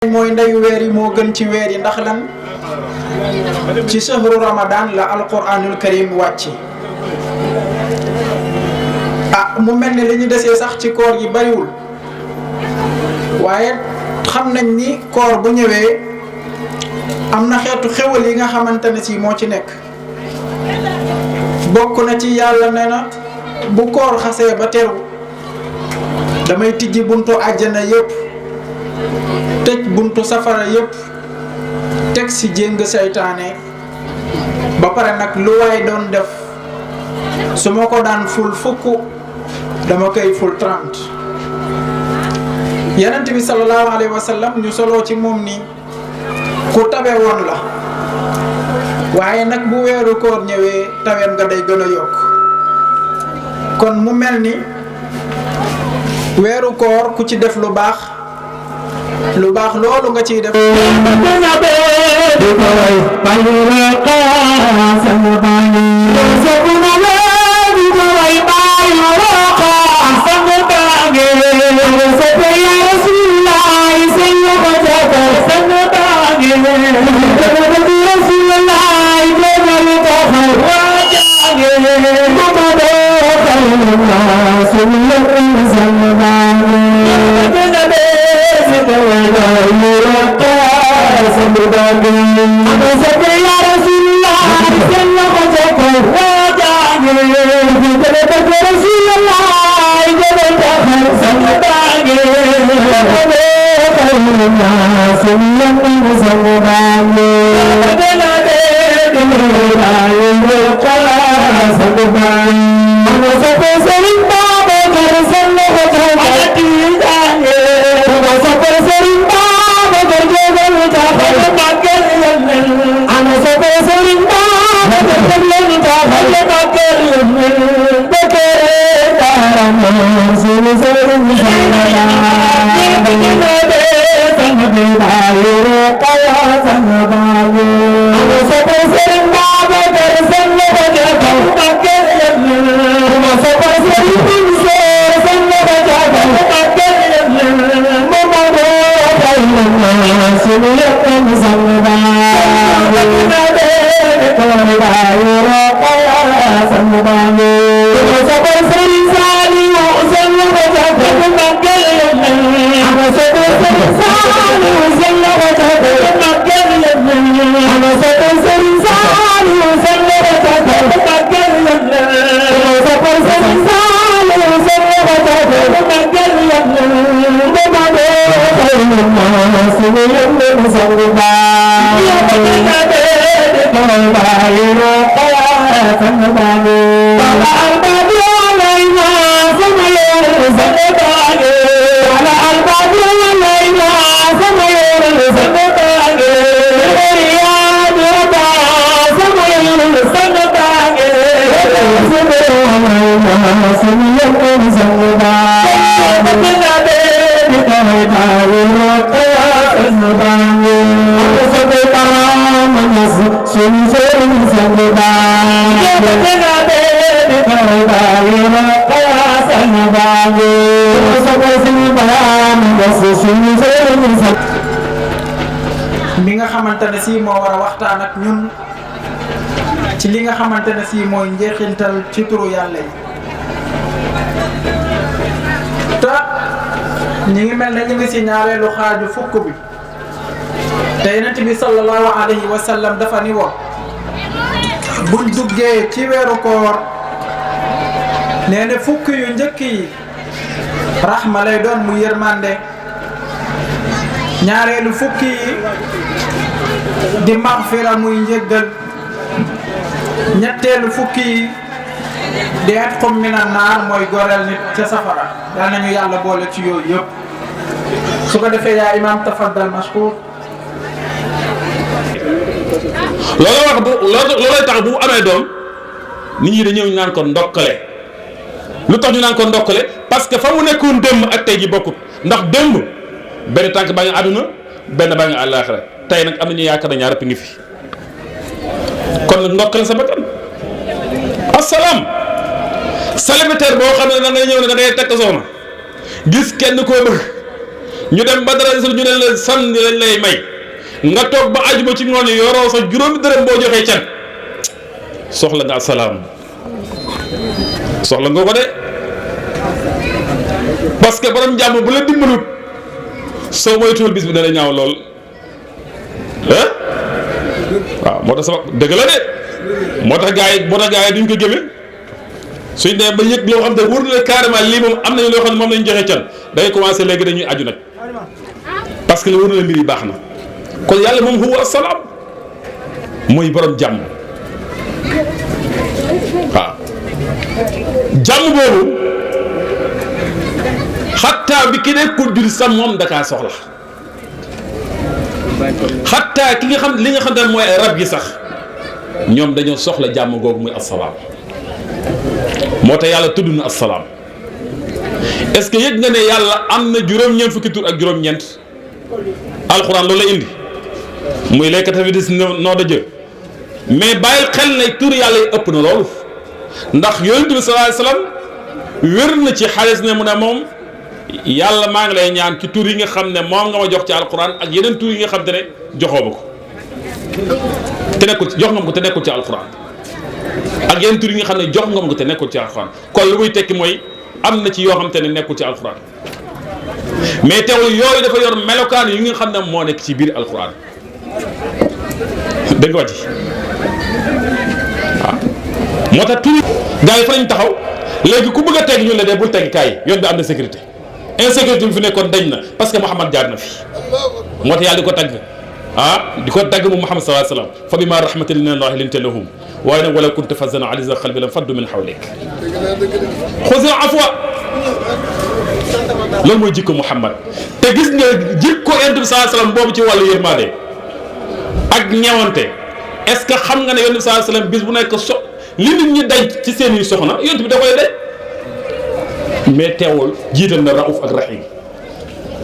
mooy ndeyu weer yi moo gën ci weer yi ndax lan ci sahru ramadan la alquranul karim wàcc mu mel ni li ñu desee sax ci koor gi bariwul waaye xam nañ ni koor bu ñëwee am na xeetu xewal yi nga xamante ne si moo ci nekk bokk na ci yàlla nee na bu koor xasee ba teru damay tijji buntu àjjana yépp tëj buntu safara yépp teg ci jéng seytaane ba pare nag lu waay doon def su ma ko daan ful fukk dama koy ful 30 Yonent bi sallallahu alayhi wa sallam ñu soloo ci moom ni ku tabe woon la waaye nag bu weeru koor ñëwee taweem nga day gën a yokk kon mu mel ni weeru koor ku ci def lu baax loolu nga ciy def mi nga xamante ne si moo war a waxtaan ak ñun ci li nga xamante ne si mooy njeexintal ci turu yàlla yi te ñi ngi mel ne ñu ngi si ñaareelu xaaju fukk bi te Yonent bi sallallahu alayhi wa sallam dafa ni woon buñ duggee ci weeru koor nee na fukk yu njëkk yi raxma lay doon mu yërmande ñaareelu fukki yi di maxfira muy njëggal ñetteelu fukki yi di atqum minan naar mooy goreel nit ca safara yal nañu yàlla boole ci yooyu yëpp su ko defee yaa imaam tafaddal mashkur loolooy tax bu amee doom nit ñi dañëw ñu naan ko ndokkale lu tax ñu naan ko ndokkale parce que fa mu nekkoon démb ak tey ji bokkut ndax démb benn tànk baa ngi àdduna benn baa ngi àllaaxira tey nag am nañu yaakaar na ñaar ëpp ngi fi kon nag ndokkale sa bakkan asalaam célibataire boo xam ne da ngay ñëw ne da ngay takk soxna gis kenn koo bëgg ñu dem ba dara ñu ne la sànni lañ lay may nga toog ba ajuma ci ngoon yoroo sa juróomi dërëm boo joxee can soxla nga asalaam soxla nga ko de parce que borom jàmm bu la dimbalut soo moytuwul bis bi dana ñaaw lool waaw moo tax sama dëgg la de moo tax gars yi duñ ko gëme suñ demee ba yëg loo xam ne wóor na la carrément lii moom am nañu loo xam ne moom lañ joxe can da ngay commencé léegi dañuy aju nag parce que li wóor na la mbir yi baax na kon yàlla moom huwa asalaam mooy borom jàmm waaw jàmm boobu xattaa bi ki nekkul jullit sax moom dakaa soxla xattaa ki nga xam li nga xam ne mooy rab yi sax ñoom dañoo soxla jàmm googu muy asalaam moo tax yàlla tudd na asalaam est-ce que yëg nga ne yàlla am na juróom-ñeent fukki tur ak juróom-ñeent alxuraan loolu la indi muy les 90 noms de Dieu mais bàyyil xel ne tur yàlla yi ëpp na loolu ndax yonent bi sallallahu alayhi wasallam wér na ci xaalis ne mu ne moom yàlla maa ngi lay ñaan ci tur yi nga xam ne moom nga ma jox ci alxuraan ak yeneen tur yi nga xam te ne joxoo ma ko te nekkul jox nga ma ko te nekkul ci alxuraan ak yeneen tur yi nga xam ne jox nga ma ko te nekkul ci alxuraan kon lu muy tekki mooy am na ci yoo xam te ne nekkul ci alxuraan mais teewul yooyu dafa yor melokaan yi nga xam ne moo nekk ci biir alxuraan dégg nga wàcc waaw moo tax tur gars yi fa lañ taxaw léegi ku bëgg a teg ñu ne de bul teg kaay yoon bi am na sécurité insécurité bi fi nekkoon dañ na parce que Muhammad jaar na fi moo tax yàlla di ko tagg di ko tagg mu Muhammad sallallahu alayhi wasallam fa bima rahmatin min allahi linta lahum waaye nag wala kunta fazzan ghaliza qalbi lam faddu min hawlik xuzil afwa loolu mooy jikko Muhammad te gis nga jikko yonent bi sallallahu alayhi wasallam boobu ci wàllu yërmande ak ñewante est-ce que xam nga ne yonent bi sallallahu alayhi wasallam bis bu nekk li nit ñi dañ ci seen i soxna yonent bi da koy day mais teewul jiital na raouf ak rahim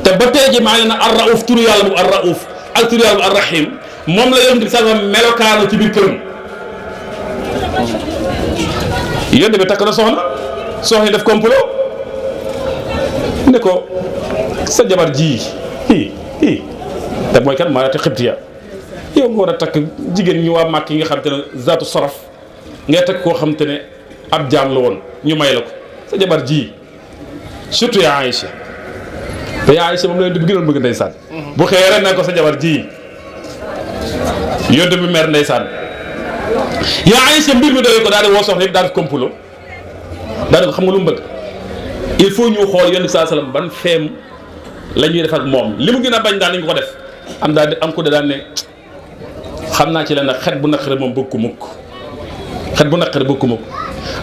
te ba tey ji maa ngi ne ar raouf turu yàlla moom ar raouf ak turu yàlla moom ar rahim moom la yonent bi sallallahu alayhi wasallam melokaanu ci biir këram yonent bi takk na soxna yi def complot ne ko sa jabar ji te mooy kan maa te xibtiya yow nga war a takk jigéen ñi waa màkk yi nga xam te ne zaatu saraf ngay takk koo xam te ne ab jaam la woon ñu may la ko sa jabar ji surtout yaa Aïcha te yaa Aïcha moom la yonent bi gënoon bëgg ndeysaan bu xëyee ren na ko sa jabar ji yonent bi mer ndeysaan yaa Aïcha mbir mi doy ko daal di woo soxna yëpp daal di complot daal di ko xam nga lu mu bëgg il faut ñu xool yonent bi sallallahu alayhi wasallam ban feem la ñuy def ak moom li mu gën a bañ daal nañu ko def am daal di am ko daan ne xam naa ci leen nag xet bu naqari moom bëgg ko mukk xet bu naqari bëgg ko mukk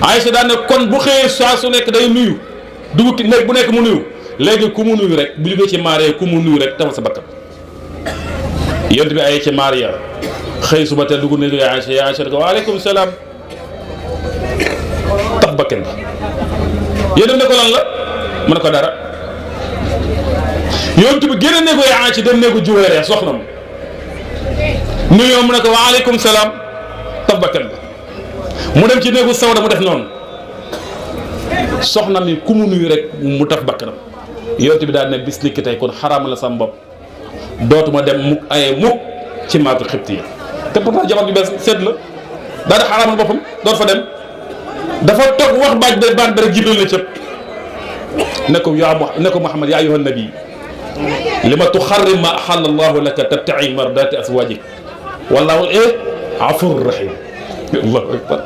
Aïcha daan ne kon bu xëyee saa su nekk day nuyu dugg ki nekk bu nekk mu nuyu léegi ku mu nuyu rek bu jógee ci maariya ku mu nuyu rek tawal sa bakkan yonent bi ay ci maariya xëy suba te dugg néegu yaa Aïcha ko waaleykum salaam tax bakkan bi yéen ne ko lan la mu ne ko dara yonent bi génn néegu yaa Aïcha dem néegu Juwayriya soxna mu nuyoo mu ne ko waaleykum salaam tax bakkan bi mu dem ci néegu Sawda mu def noonu soxna mi ku mu nuyu rek mu taf bakkanam yonent bi daal ne bis ni ki tey kon xaraama la sam bopp dootuma dem mukk aye mukk ci maatu xibti yi te pourtant jabar bi bees seet la daal di xaraamal boppam doot fa dem dafa toog wax baat bi rek Jibril na cëpp ne ko Muhammad yaa ayyuhan nabi lima tuxarrim ma ahalla Allahu laka tabta'i mardati azwajik wallahu afur rahim allahu akbar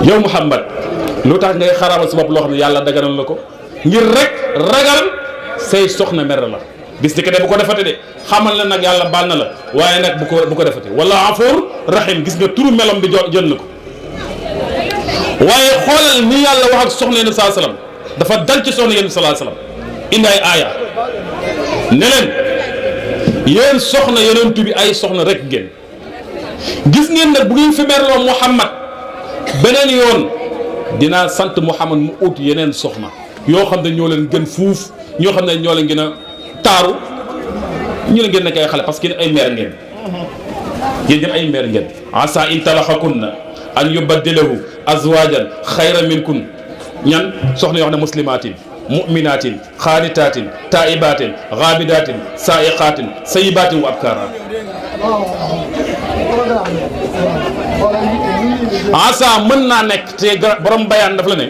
yow Muhammad lu tax ngay xaraamal sa bopp loo xam ne yàlla daganal la ko ngir rek ragal say soxna mer la bis ni ko de bu ko defate de xamal na nag yàlla baal na la waaye nag bu ko defate wala afur rahim gis nga turu melom bi jël na ko waaye xoolal ni yàlla wax ak soxna yonent sallallahu alayhi wasallam dafa dal ci soxna yonent sallallahu alayhi wasallam indi ay aaya ne leen yéen soxna yonent bi ay soxna rek ngeen gis ngeen nag bu ngeen fi merloo Muhammad beneen yoon dinaa sant Muhammad mu ut yeneen soxna yoo xam ne ñoo leen gën fuuf ñoo xam ne ñoo leen gën a taaru ñu leen gën nekk ay xale parce que ay meer ngeen yéen ñëpp ay meer ngeen asa in talaxakunna an yubaddilahu azwajan xayra minkun ñan soxna yoo xam ne muslimatin mu'minatin xaanitatin taibatin gaabidatin saiqatin sayibatin wa abkara asa mën naa nekk te borom bayaan daf la ne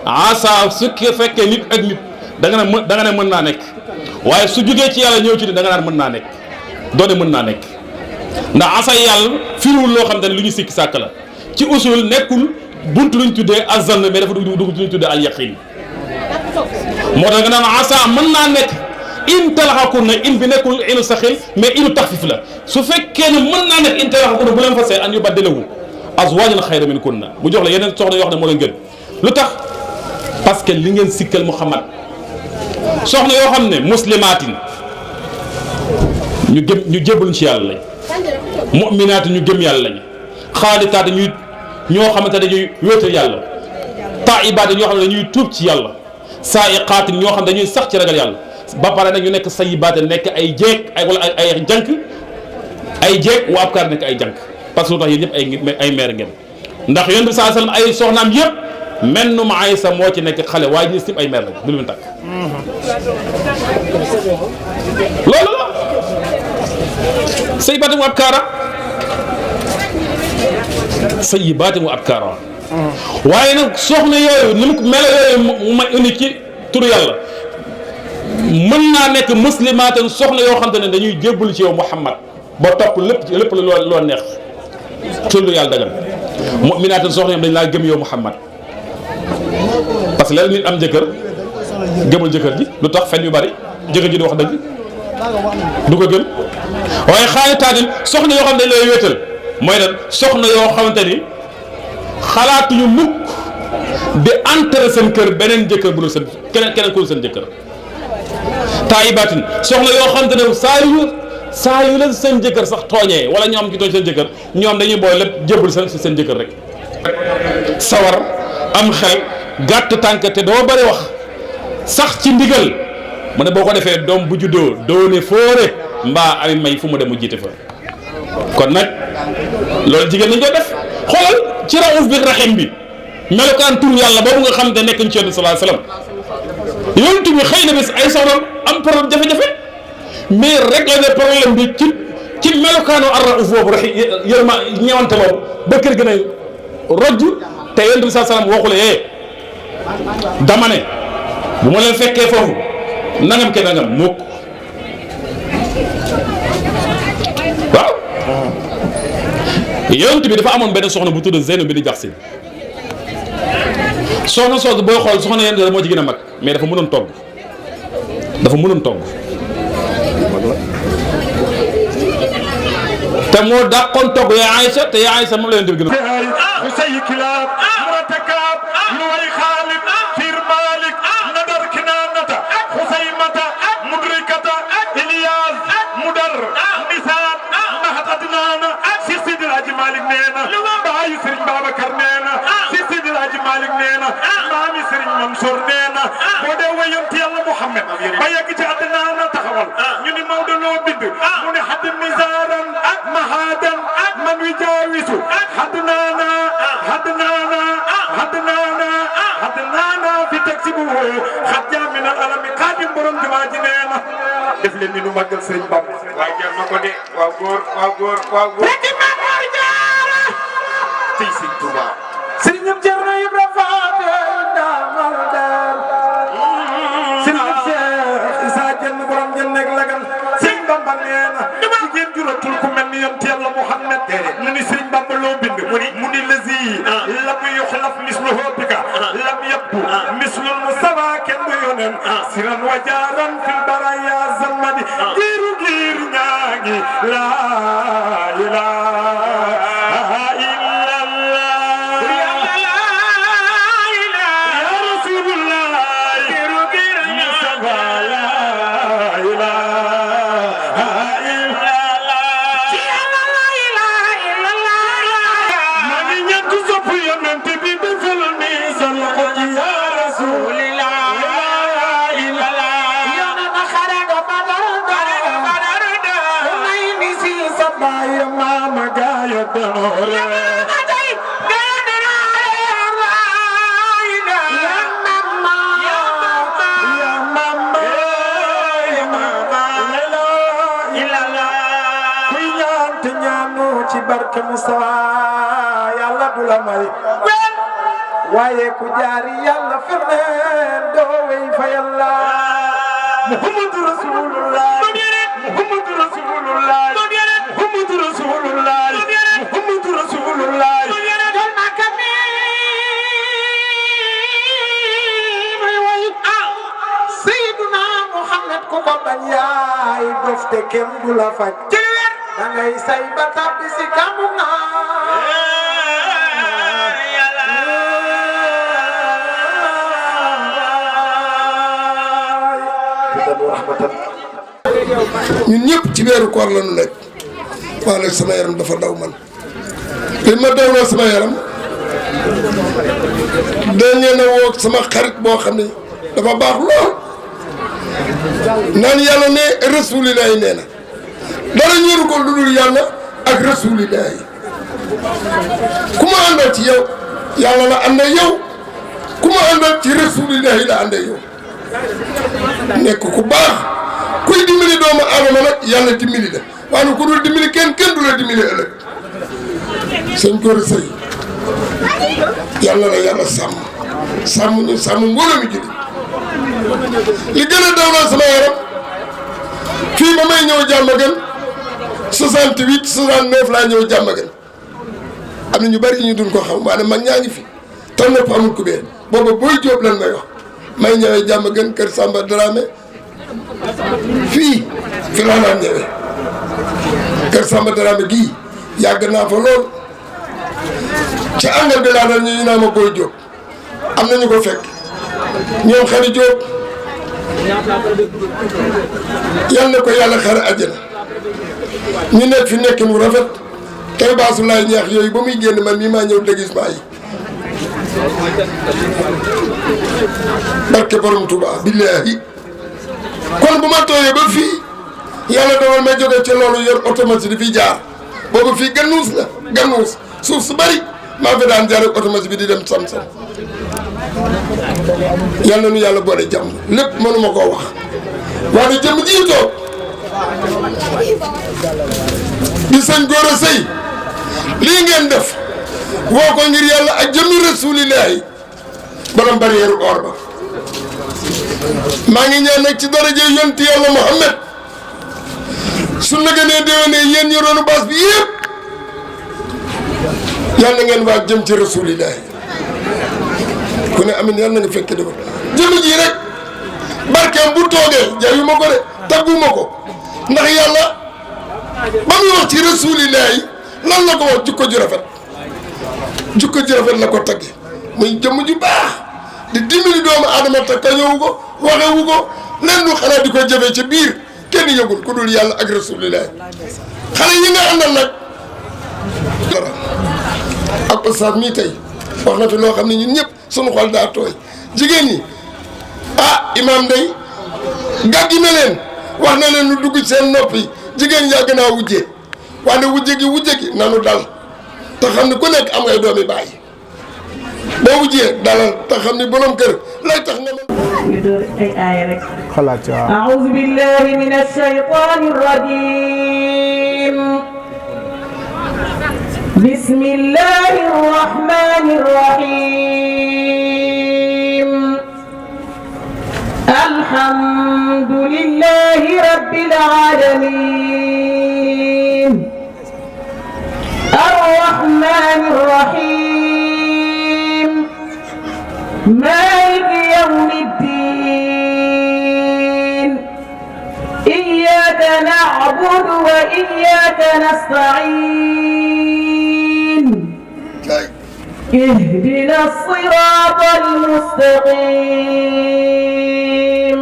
asa su fekkee nit ak nit da nga ne mën naa nekk waaye su jógee ci yàlla ñëw ci da nga naan mën naa nekk doone mën naa nekk ndax asa yàlla firiwul loo xam te ne lu ñu sikki sàkk la ci usul nekkul buntu luñ tuddee azan mais dafa dugg luñ tuddee al yaqin moo tax nga naan asa mën naa nekk in talaxakun na in bi nekkul inu saxil mais inu taxfif la su fekkee ne mën naa nekk in talaxakun na bu leen fa see an yu baddilahu azwaajan xayra min kunna mu jox la yeneen soxna yoo xam ne moo leen gën lu tax parce que li ngeen sikkal Muhammad soxna yoo xam ne muslimaatin ñu jébbaluñ ci yàlla lañ mu'minaatin ñu gëm yàlla lañ xaalitaat ñoo xamante ne dañuy wéetal yàlla taa'ibaat ñoo xam ne dañuy tuub ci yàlla saa'iqaat ñoo xam ne dañuy sax ci ragal yàlla ba pare nag ñu nekk sayyibaat nekk ay jeeg wala ay jànk ay jeeg wa abkaar nekk ay jànk parce que lu tax yéen ñëpp ay meer ngeen ndax yonent bi sallallahu alayhi wasallam ay soxnaam yëpp mennum Aysa moo ci nekk xale waaye ñi ñëpp ay meer lañ du lu mu tàkk loolu la sayyibaat wa abkaara sayyibaat wa abkaara waaye nag soxna yooyu ni mu melo yooyu ma indi ci turu yàlla mën naa nekk muslimaatan soxna yoo xam te ne dañuy jébbalu ci yow Muhammad ba topp lépp loo neex ci lu yàlla dagal mu'minaatan soxna ñoom dañ laa gëm yow Muhammad parce que léeg nit am jëkkër gëmul jëkkër ji lu tax fen yu bari jëkkër ji di wax dëgg du ko gëm waaye xaalitaatin soxna yoo xam ne dañ lay wéetal mooy nag soxna yoo xamante ni xalaatuñu mukk di entrer seen kër beneen jëkkër bu dul seen keneen ku dul seen jëkkër taayibaatin soxna yoo xamante ne saa yu leen seen jëkkër sax tooñee wala ñoom ci tooñ seen jëkkër ñoom dañuy booy lépp jébbal seen jëkkër rek sawar am xel gàtt tànk te doo bari wax sax ci ndigal mu ne boo ko defee doom bu juddoo doone fóore mbaa ami may fu mu dem mu jiite fa kon nag loolu jigéen nañ ko def xoolal ci rauf bi rahim bi melokaan tur yàlla boobu nga xam ne nekk ci Yonent sallallahu alayhi wasallam yonent bi xëy na bis ay soxnaam am problème jafe-jafe mais régler le problème bi ci melokaanu ar-rauf boobu rek yërma ñewante boobu ba kër gën a rojj te Yonent bi sallallahu alayhi wasallam waxule dama ne bu ma leen fekkee foofu nangam ke nangam mukk waaw yonent bi dafa amoon benn soxna bu tudd Zeynab bi di Jaxsin soxna soosu booy xool soxna yonent moo ci gën a mag mais dafa mënoon togg te moo dàqoon togg yaa Aïcha te yaa Aïcha moom la yonent bi gën maami Serigne Mansour nee na boo dee wayant yàlla Muhammad ba yegg ci àddina na taxawal ñu ni Maodo loo bind mu ne xadd misaaran mahadan man wi jaawisu haddnaana fi taxi bu xat min al alami xaadim borom jumaa ji nee na def leen ni nu màggal Serigne Bamba waaye jar na ko de waaw góor tey Serigne Touba Serigne Thierno Ibra Faty ndamal dal Serigne Cheikh Issa Diène borom Diène ak Lagan Serigne Bamba nee na jigéen juratul ku mel ni yonent Yàlla Muhammad mu ni Serigne Bamba loo bind mu ni lazi lam yuxlaf misluhu bika lam yabdu mislul Mustafa kenn du yonen siran wa jaaran fil baraya zamadi giir ñaangi la ilaha ngi ñaan te ñaanu ci barke Mustafa yàlla du la may waaye ku jaari yàlla feneen doo wey fa yàlla Muhammadu Rasulullah Muhammadu Rasulullah Muhammadu Rasulullah Muhammadu Rasulullah ku ko bañ yaay dof te kenn du la faj da ngay say ba tabbi si kamu ñun ñëpp ci weeru koor la ñu nekk waaye nag sama yaram dafa daw man li ma dawloo sama yaram dañ leen a woo sama xarit boo xam ne dafa baax lool naan yàlla ne rasulilah yi nee na dara ñëru ko lu dul yàlla ak rasulilah yi ku ma àndal ci yow yàlla la ànd ak yow ku ma àndal ci rasulilah yi la ànd ak yow nekk ku baax kuy dimbali doomu aadama nag yàlla dimbali la waaye ku dul dimbali kenn du la dimbali ëllëg sëñ Gora Seye yàlla la yàlla sàmm ñu sàmm mbooloo mi julli li gën a daw naa sama yaram fii ba may ñëw Diamaguène 68 69 laa ñëw Diamaguène am na ñu bari ñu dun ko xam waaye mag ñaa ngi fi taw nopp amul kubéer booba booy jóob lan may wax may ñëwee Diamaguène kër Samba Dramé fii laa daan ñëwee kër Samba Dramé gii yàgg naa fa lool ca angal bi laa daan ñu naa ma booy jóob am nañu ko fekk ñoom xari jóob yal na ko yàlla xare àjjana ñu nekk fi nekk mu rafet tey baasu laay ñeex yooyu ba muy génn man mii maa ñëw déguisement yi barke borom Touba billaahi kon bu ma tooyee ba fii yàlla dogal ma jóge ca loolu yor automatique di fi jaar boobu fii gannuus la gannuus suuf su bari maa fi daan jaar ak automatique bi di dem sam-sam yàlla nu yàlla boole jàmm lépp mënuma koo wax waaye jëmm ji toog di sëñ Gora Seye lii ngeen def woo ko ngir yàlla ak jëmmi rasulillahi borom barrière or ba maa ngi ñaan nag ci daraja yonti yàlla Muhammad su la gënee déwénee yéen yoroonu baas bi yëpp yàlla ngeen waa jëm ci rasulillahi ku ne amin yàlla na nga fekke déwén jëmm ji rek barkeem bu toogee jaayuma ko de tagguma ko ndax yàlla ba muy wax ci rasulillahi lan la ko wax jukko ju rafet la ko tagge muy jëmm ju baax di dimbali doomu aadama te kañowu ko waxewu ko len du xanaa di ko jëfee ca biir kenn yëgul ku dul yàlla ak rasulillahi xale yi nga àndal nag dara ak ustaas mii tey wax na fi loo xam ne ñun ñëpp sunu xol daa tooy jigéen ñi imaam day gàggi na leen wax na leen lu dugg seen noppi jigéen yàgg naa wujje wante wujje gi nanu dal te xam ne ku nekk am ngay doomi bàyyi boo wujjee dalal te xam ne borom kër lay tax nga ñu door ay aaya rek xalaat ci waaw a'uuzu billahi minash shaytaanir rajiim bismillahir rahmanir rahiim alhamdulillahi rabbil aalamiin arrahmanir rahiim maaliki yawmiddiin iyyaaka na'budu wa iyyaaka nasta'iin اهدنا الصراط المستقيم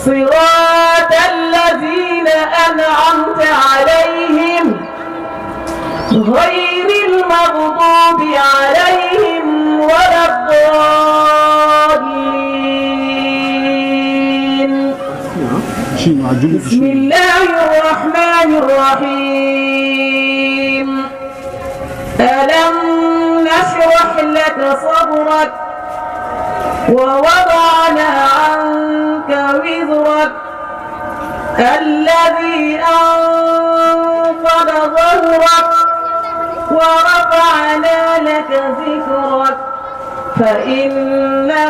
صراط الذين أنعمت عليهم غير المغضوب عليهم ولا الضالين بسم الله الرحمن الرحيم ألم نشرح لك صدرك ووضعنا عنك وزرك الذي أنقض فإن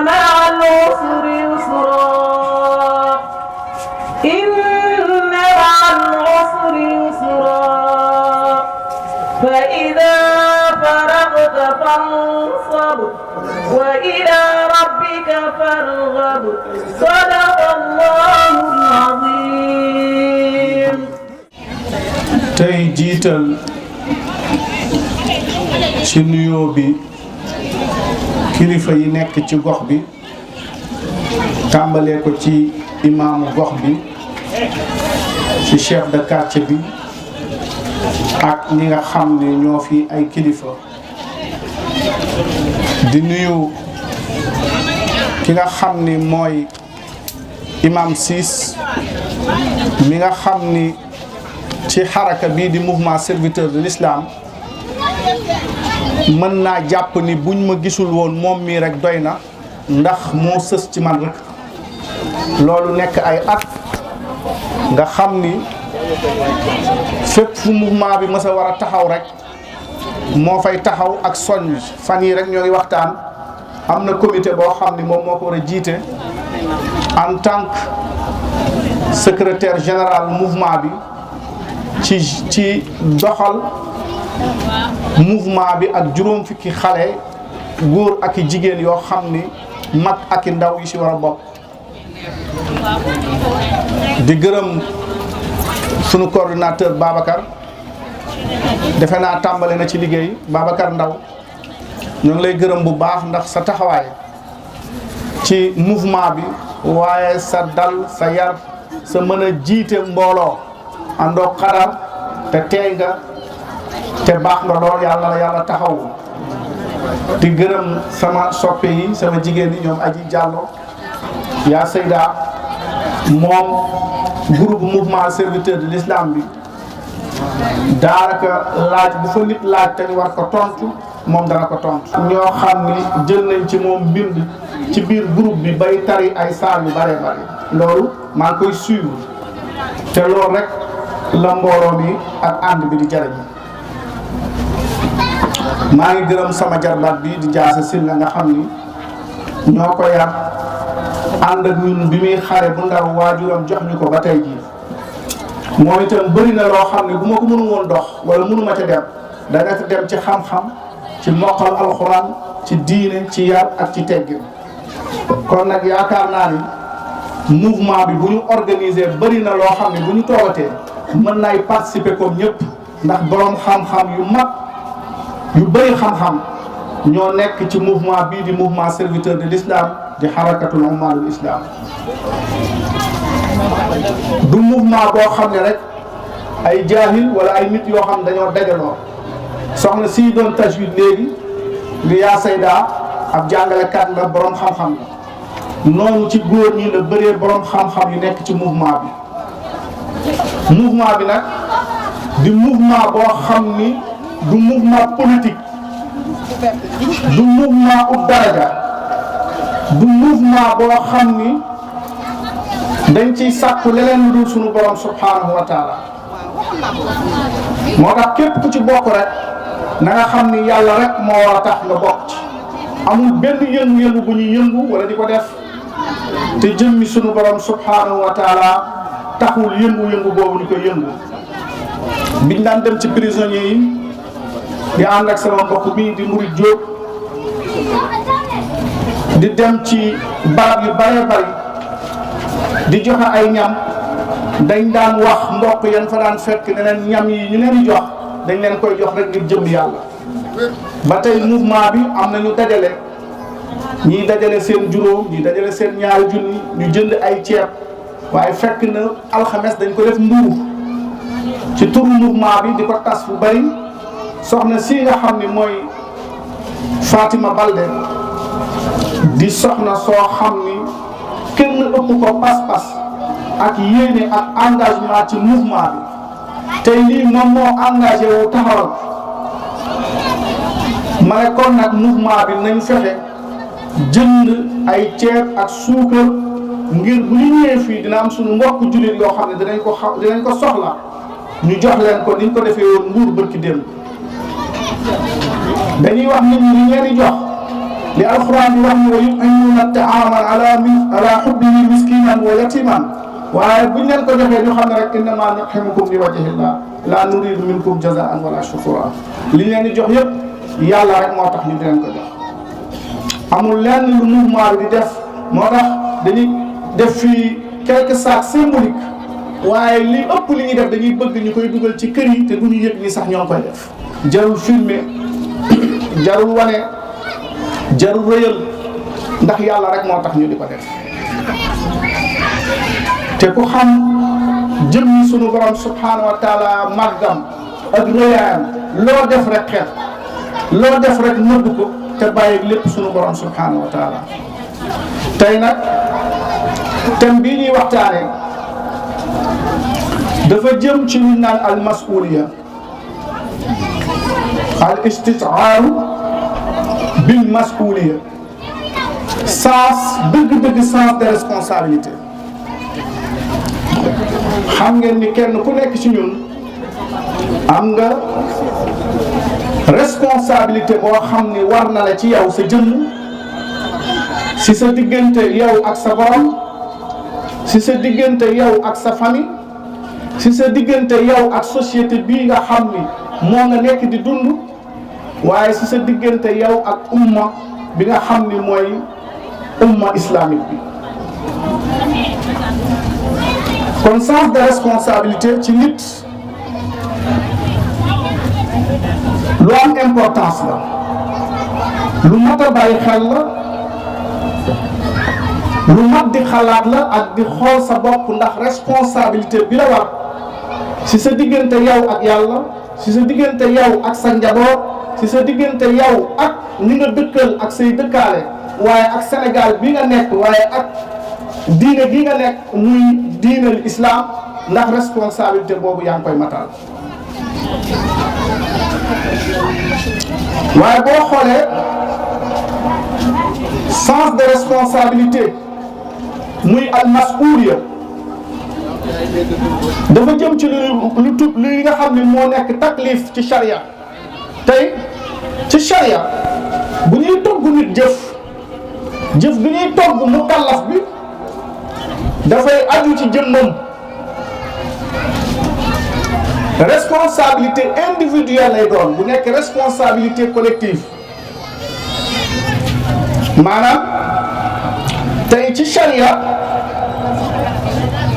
مع العسر يسرا إن مع العسر يسرا فإذا فرغت فانصب وإلى ربك فارغب صدق الله العظيم. tey jiital ci nuyoo bi kilifa yi nekk ci gox bi tàmbalee ko ci imaamu gox bi ci chef de quartier bi ak ñi nga xam ne ñoo fi ay kilifa di nuyu ki nga xam ni mooy imam Ciss mi nga xam ni ci xaraka bii di mouvement serviteur de l'islam mën naa jàpp ni buñ ma gisul woon moom mii rek doy na ndax moo sës ci man rek loolu nekk ay at nga xam ni fépp fu mouvement bi mës a war a taxaw rek moo fay taxaw ak soññ fan yi rek ñoo ngi waxtaan am na comité boo xam ni moom moo ko war a jiite en tant que secrétaire général mouvement bi ci doxal mouvement bi ak juróom fukki xale góor ak i jigéen yoo xam ni mag ak i ndaw yi ci war a bokk di gërëm sunu coordinateur Babacar defe naa tàmbale na ci liggéey Babacar Ndaw ñoo ngi lay gërëm bu baax ndax sa taxawaay ci mouvement bi waaye sa dal sa yar sa mën a jiite mbooloo àndoo xadar te teey nga te baax nga lool yàlla la yàlla taxawu di gërëm sama soppe yi sama jigéen yi ñoom Aji Diallo yaa Seyda moom groupe mouvement serviteur de l'islam bi daanaka laaj bu fa nit laaj te ñu war ko tontu moom dana ko tontu. ñoo xam ni jël nañ ci moom mbind ci biir groupe bi bay tari ay saar yu bare bare loolu maa ngi koy suivre te loolu rek la mbooloo mi ak ànd bi di jariñ maa ngi gërëm sama jarbaat bi di jaase Sylla nga xam ni ñoo ko yar ànd ak ñun bi muy xare bu ndaw waajuram jox ñu ko ba tey jii moom itam bëri na loo xam ne bu ma ko mënu woon dox wala mënu ma ca dem danga ci dem ci xam-xam ci mokkal alxuraan ci diine ci yar ak ci teggin kon nag yaakaar naa ni mouvement bi bu ñu organiser bëri na loo xam ne bu ñu toogatee mën naay participer comme ñëpp ndax borom xam-xam yu mag yu bëri xam-xam ñoo nekk ci mouvement bii di mouvement serviteur de l'islam di xarakatul ummalul islam du mouvement boo xam ne rek ay jaahil wala ay nit yoo xam ne dañoo dajaloo soxna si doon tajwid léegi li yaa Sayda ab jàngalekat la borom xam-xam la noonu ci góor ñi la bëree borom xam-xam yu nekk ci mouvement bi nag di mouvement boo xam ni du mouvement politique du mouvement ut daraja du mouvement boo xam ni dañ ciy sàkku leneen lu dul sunu borom subhanahu wa taala moo tax képp ku ci bokk rek na nga xam ni yàlla rek moo war a tax nga bokk ci amul benn yëngu-yëngu bu ñuy yëngu wala di ko def te jëmmi sunu borom subhanahu wa taala taxul yëngu-yëngu boobu di ko yëngu biñ daan dem ci prisonniers yi di ànd ak sama mbokk bii di Murid Diop di dem ci barab yu bare bari di joxe ay ñam dañ daan wax mbokk yan fa daan fekk ne leen ñam yi ñu leen di jox dañ leen koy jox rek ngir jëm yàlla ba tey mouvement bi am na ñu dajale ñii dajale seen juróom ñii dajale seen ñaari junni ñu jënd ay ceeb waaye fekk na alxames dañ ko def mbuur ci turu mouvement bi di ko tas fu bari soxna si nga xam ni mooy Fatima Balde di soxna soo xam ni kenn ëpp ko pas-pas ak yéene ak engagement ci mouvement bi tey lii moom moo engagé wu taxawal ma ne kon nag mouvement bi nañ fexe jënd ay ceeb ak suukar ngir bu ñu ñëwee fii dina am suñu mbokk jullit yoo xam ne dinañ ko soxla ñu jox leen ko niñ ko defee woon Mbuur bërki démb dañuy wax nit ñi li ngeen di jox li alquran di wax ni wa yut'imuuna at-ta'aama ala hubbihi miskinan wa yatiman waaye buñ leen ko joxee ñu xam ne rek innamaa nut'imukum li wajhillah la nuridu minkum jazaan wala shukura li leen di jox yëpp yàlla rek moo tax ñu di leen ko jox amul lenn lu mouvement bi di def moo tax dañuy def fii quelques sacs symboliques waaye li ëpp li ñuy def dañuy bëgg ñu koy dugal ci kër yi te du ñu yëg ni sax ñoo ngi koy def jarul filmer jarul wane jarul rëyal ndax yàlla rek moo tax ñu di ko def te ku xam jëmmi sunu borom subhanahu wa taala màggam ak rëyaayam loo def rek xeet loo def rek nëbb ko te bàyyi lépp sunu borom subhanahu wa taala tey nag thème bii ñuy waxtaane dafa jëm ci lu naan al masuliya al istitaaru bil masuliya sens dëgg-dëgg sens de responsabilité xam ngeen ni kenn ku nekk ci ñun am nga responsabilité boo xam ni war na la ci yow sa jëmm si sa diggante yow ak sa borom si sa diggante yow ak sa famille si sa diggante yow ak société bii nga xam ni moo nga nekk di dund waaye si sa diggante yow ak umma bi nga xam ni mooy umma islamique bi kon sens de responsabilité ci nit lu am importance la lu mat a bàyyi xel la lu mat di xalaat la ak di xool sa bopp ndax responsabilité bi la war si sa diggante yow ak yàlla si sa diggante yow ak sa njaboot si sa diggante yow ak ñi nga dëkkal ak say dëkkaale waaye ak Sénégal bi nga nekk waaye ak diine gi nga nekk muy diinal islam ndax responsabilité boobu yaa ngi koy matal waaye boo xoolee sens de responsabilité muy al masuliya dafa jëm ci lu tub li nga xam ne moo nekk taklif ci charia tey ci charia bu ñuy togg nit jëf bi ñuy togg mu kallaf bi dafay aju ci jëmmam responsabilité individuelle lay doon bu nekk responsabilité collective maanaam tey ci charia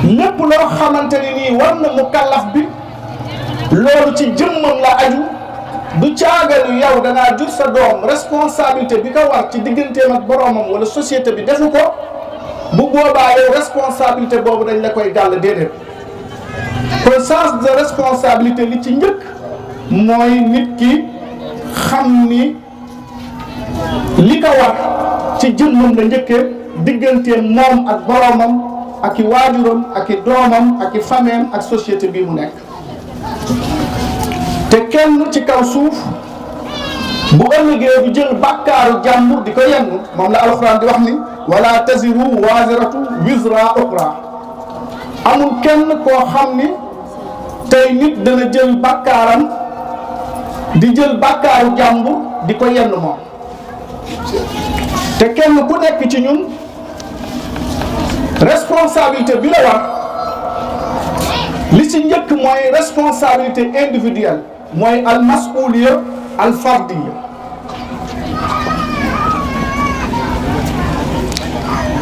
lépp loo xamante ni nii war na mu kallaf bi loolu ci jëmmam la aju du caaganu yow dangaa jur sa doom responsabilité bi ko war ci digganteem ak boroomam wala société bi defu ko bu boobaa yow responsabilité boobu dañ la koy gàll déedéet kon sens de responsabilité li ci njëkk mooy nit ki xam ni li ko war ci jëmmam la njëkkee digganteem moom ak boroomam ak i waajuram ak i doomam ak i fameem ak société bii mu nekk te kenn ci kaw suuf bu ëllëgee bu jël bàkkaaru jàmbur di ko yenn moom la alxuraan di wax ni wala taziru waziratu wizra ukhra amul kenn koo xam ni tey nit dana jël bàkkaaram di jël bàkkaaru jàmbur di ko yenn moom te kenn ku nekk ci ñun responsabilité bi la war li ci njëkk mooy responsabilité individuelle mooy al masuliya al fardiya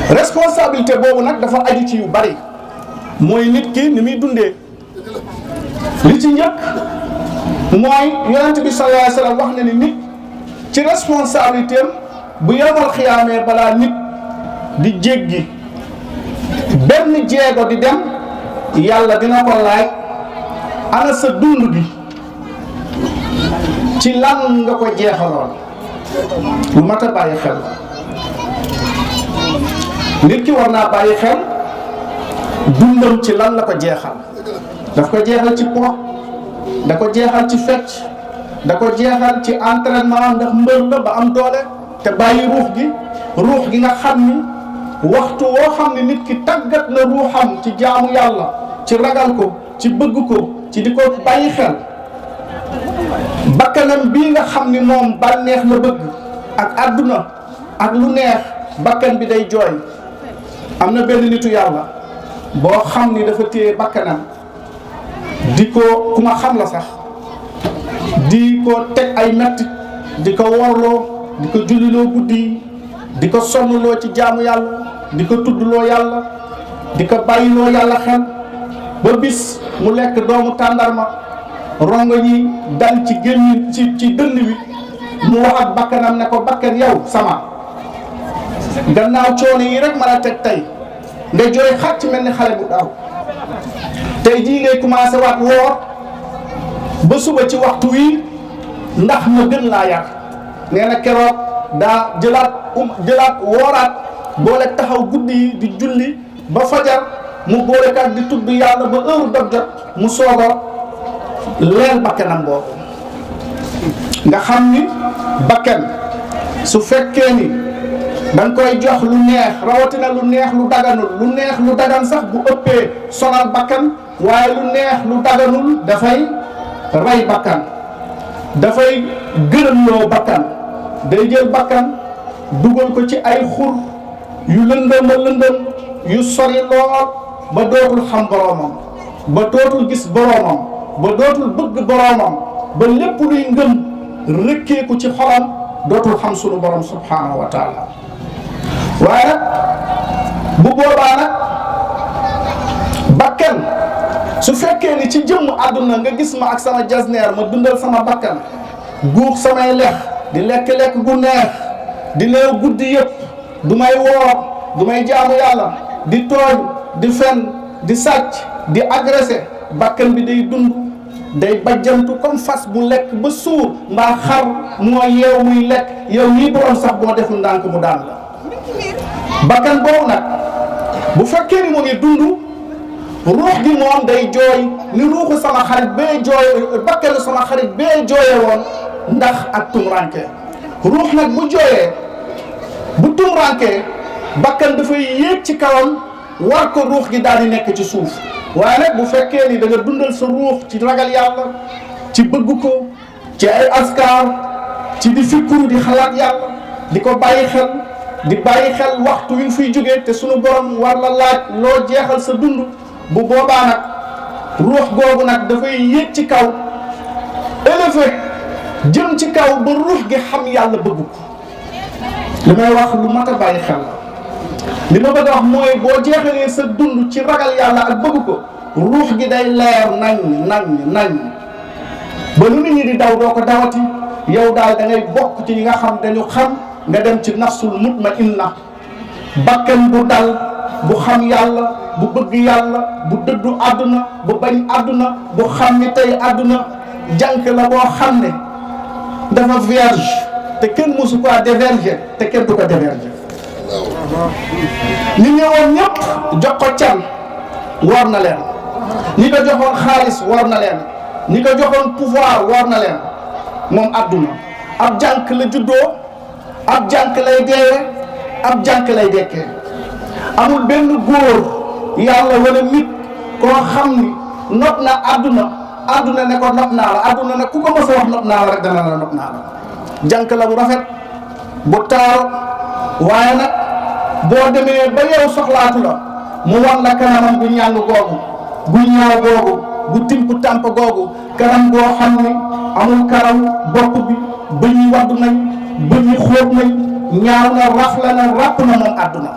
responsabilité boobu nag dafa aju ci yu bari mooy nit ki ni muy dundee li ci njëkk mooy yonent bi sallallahu alayhi wa sallam wax na ni nit ci responsabilité am bu yomal xiyaamee balaa nit di jéggi benn jéego di dem yàlla dina ko laaj ana sa dund gi ci lan nga ko jeexaloon lu mat a bàyyi xel nit ki war naa bàyyi xel dundam ci lan la ko jeexal daf ko jeexal ci po da ko jeexal ci fecc da ko jeexal ci entraînement ndax mbër la ba am doole te bàyyi ruux gi nga xam ni waxtu woo xam ne nit ki tàggat na ruuxam ci jaamu yàlla ci ragal ko ci bëgg ko ci di ko bàyyi xel bakkanam bii nga xam ni moom bànneex la bëgg ak àdduna ak lu neex bakkan bi day jooy. am na benn nitu yàlla boo xam ni dafa téye bakkanam di ko ku ma xam la sax di ko teg ay metti di ko worloo di ko julliloo guddi di ko sonnloo ci jaamu yàlla di ko tuddloo yàlla di ko bàyyiloo yàlla xel ba bis mu lekk doomu tàndarma rongo ñi dal ci gémmiñ ci dënn bi mu wax ak bakkanam ne ko bakkan yow sama gannaaw coono yi rek mën a teg tey nga jooy xat mel ni xale bu daaw tey jii ngay commencé waat woor ba suba ci waxtu wi ndax ma gën laa yar nee na keroog daa jëlaat wooraat boole taxaw guddi yi di julli ba fajar mu boole kat di tudd yàlla ba heure dog jot mu soog a leel bakkanam boobu nga xam ni bakkan su fekkee ni danga koy jox lu neex rawatina lu neex lu daganul lu neex lu dagan sax bu ëppee sonal bakkan waaye lu neex lu daganul dafay rey bakkan dafay gërëmloo bakkan day jël bakkan dugal ko ci ay xur yu lëndëm a lëndëm yu sori lool ba dootul xam boroomam ba dootul gis boroomam ba dootul bëgg boroomam ba lépp luy ngëm rëkkeeku ci xolam dootul xam sunu borom subhanahu wa taala waaye nag bu boobaa nag bakkan su fekkee ni ci jëmm àdduna nga gis ma ak sama jasneer ma dundal sama bakkan guux samay lex di lekk-lekk gu neex di leew guddi yëpp du may woor du may jaamu yàlla di tooñ di fen di sàcc di agressé bakkan bi day dund day bajjantu comme fas bu lekk ba suur mbaa xar moo yeew muy lekk yow nii borom sax boo deful ndànk mu daan la bakkan boobu nag bu fekkee ni mu ngi dund ruux gi moom day jooy ni ruuxu sama xarit bee jooy bakkanu sama xarit bee jooyee woon ndax ak tumranke ruux nag bu jooyee bu tumranke bakkan dafay yéeg ci kawam war ko ruux gi daal di nekk ci suuf waaye nag bu fekkee ni da nga dundal sa ruux ci ragal yàlla ci bëgg ko ci ay askar ci di fikkuru di xalaat yàlla di ko bàyyi xel di bàyyi xel waxtu wi fiy jógee te sunu borom war la laaj loo jeexal sa dund bu boobaa nag ruux googu nag dafay yéeg ci kaw élevé jëm ci kaw ba ruux gi xam yàlla bëgg ko li may wax lu mat a bàyyi xel li ma bëgg a wax mooy boo jeexalee sa dund ci ragal yàlla ak bëgg ko ruux gi day leer nañ ba lu nit ñi di daw doo ko dawati yow daal da ngay bokk ci ñi nga xam dañu xam nga dem ci nafsul mutmainna bakkan bu dal bu xam yàlla bu bëgg yàlla bu dëddu àdduna bu bañ àdduna bu xam ni tey àdduna jànk la boo xam ne dafa vierge te kenn mosu ko déverger te kenn du ko déverger ñi ñëwoon ñëpp jox ko can war na leen ñi ko joxoon xaalis war na leen ñi ko joxoon pouvoir war na leen moom àdduna ab jànk la juddoo ab jànk lay deewee ab jànk lay dekkee amul benn góor yàlla wala nit koo xam ni not na àdduna ne ko not naa la àdduna ne ku ko mos a wax not naa la rek dana la not naa la jànk la bu rafet bu taaru waaye nag boo demee ba yow soxlaatu la mu wan la kanamam gu ñàng googu gu ñaaw googu gu timp tàmp googu kanam goo xam ni amul karaw bopp bi bëñ yi waddu nañ bëñ yi xóot nañ ñaaw na rafle na ràpp na moom àdduna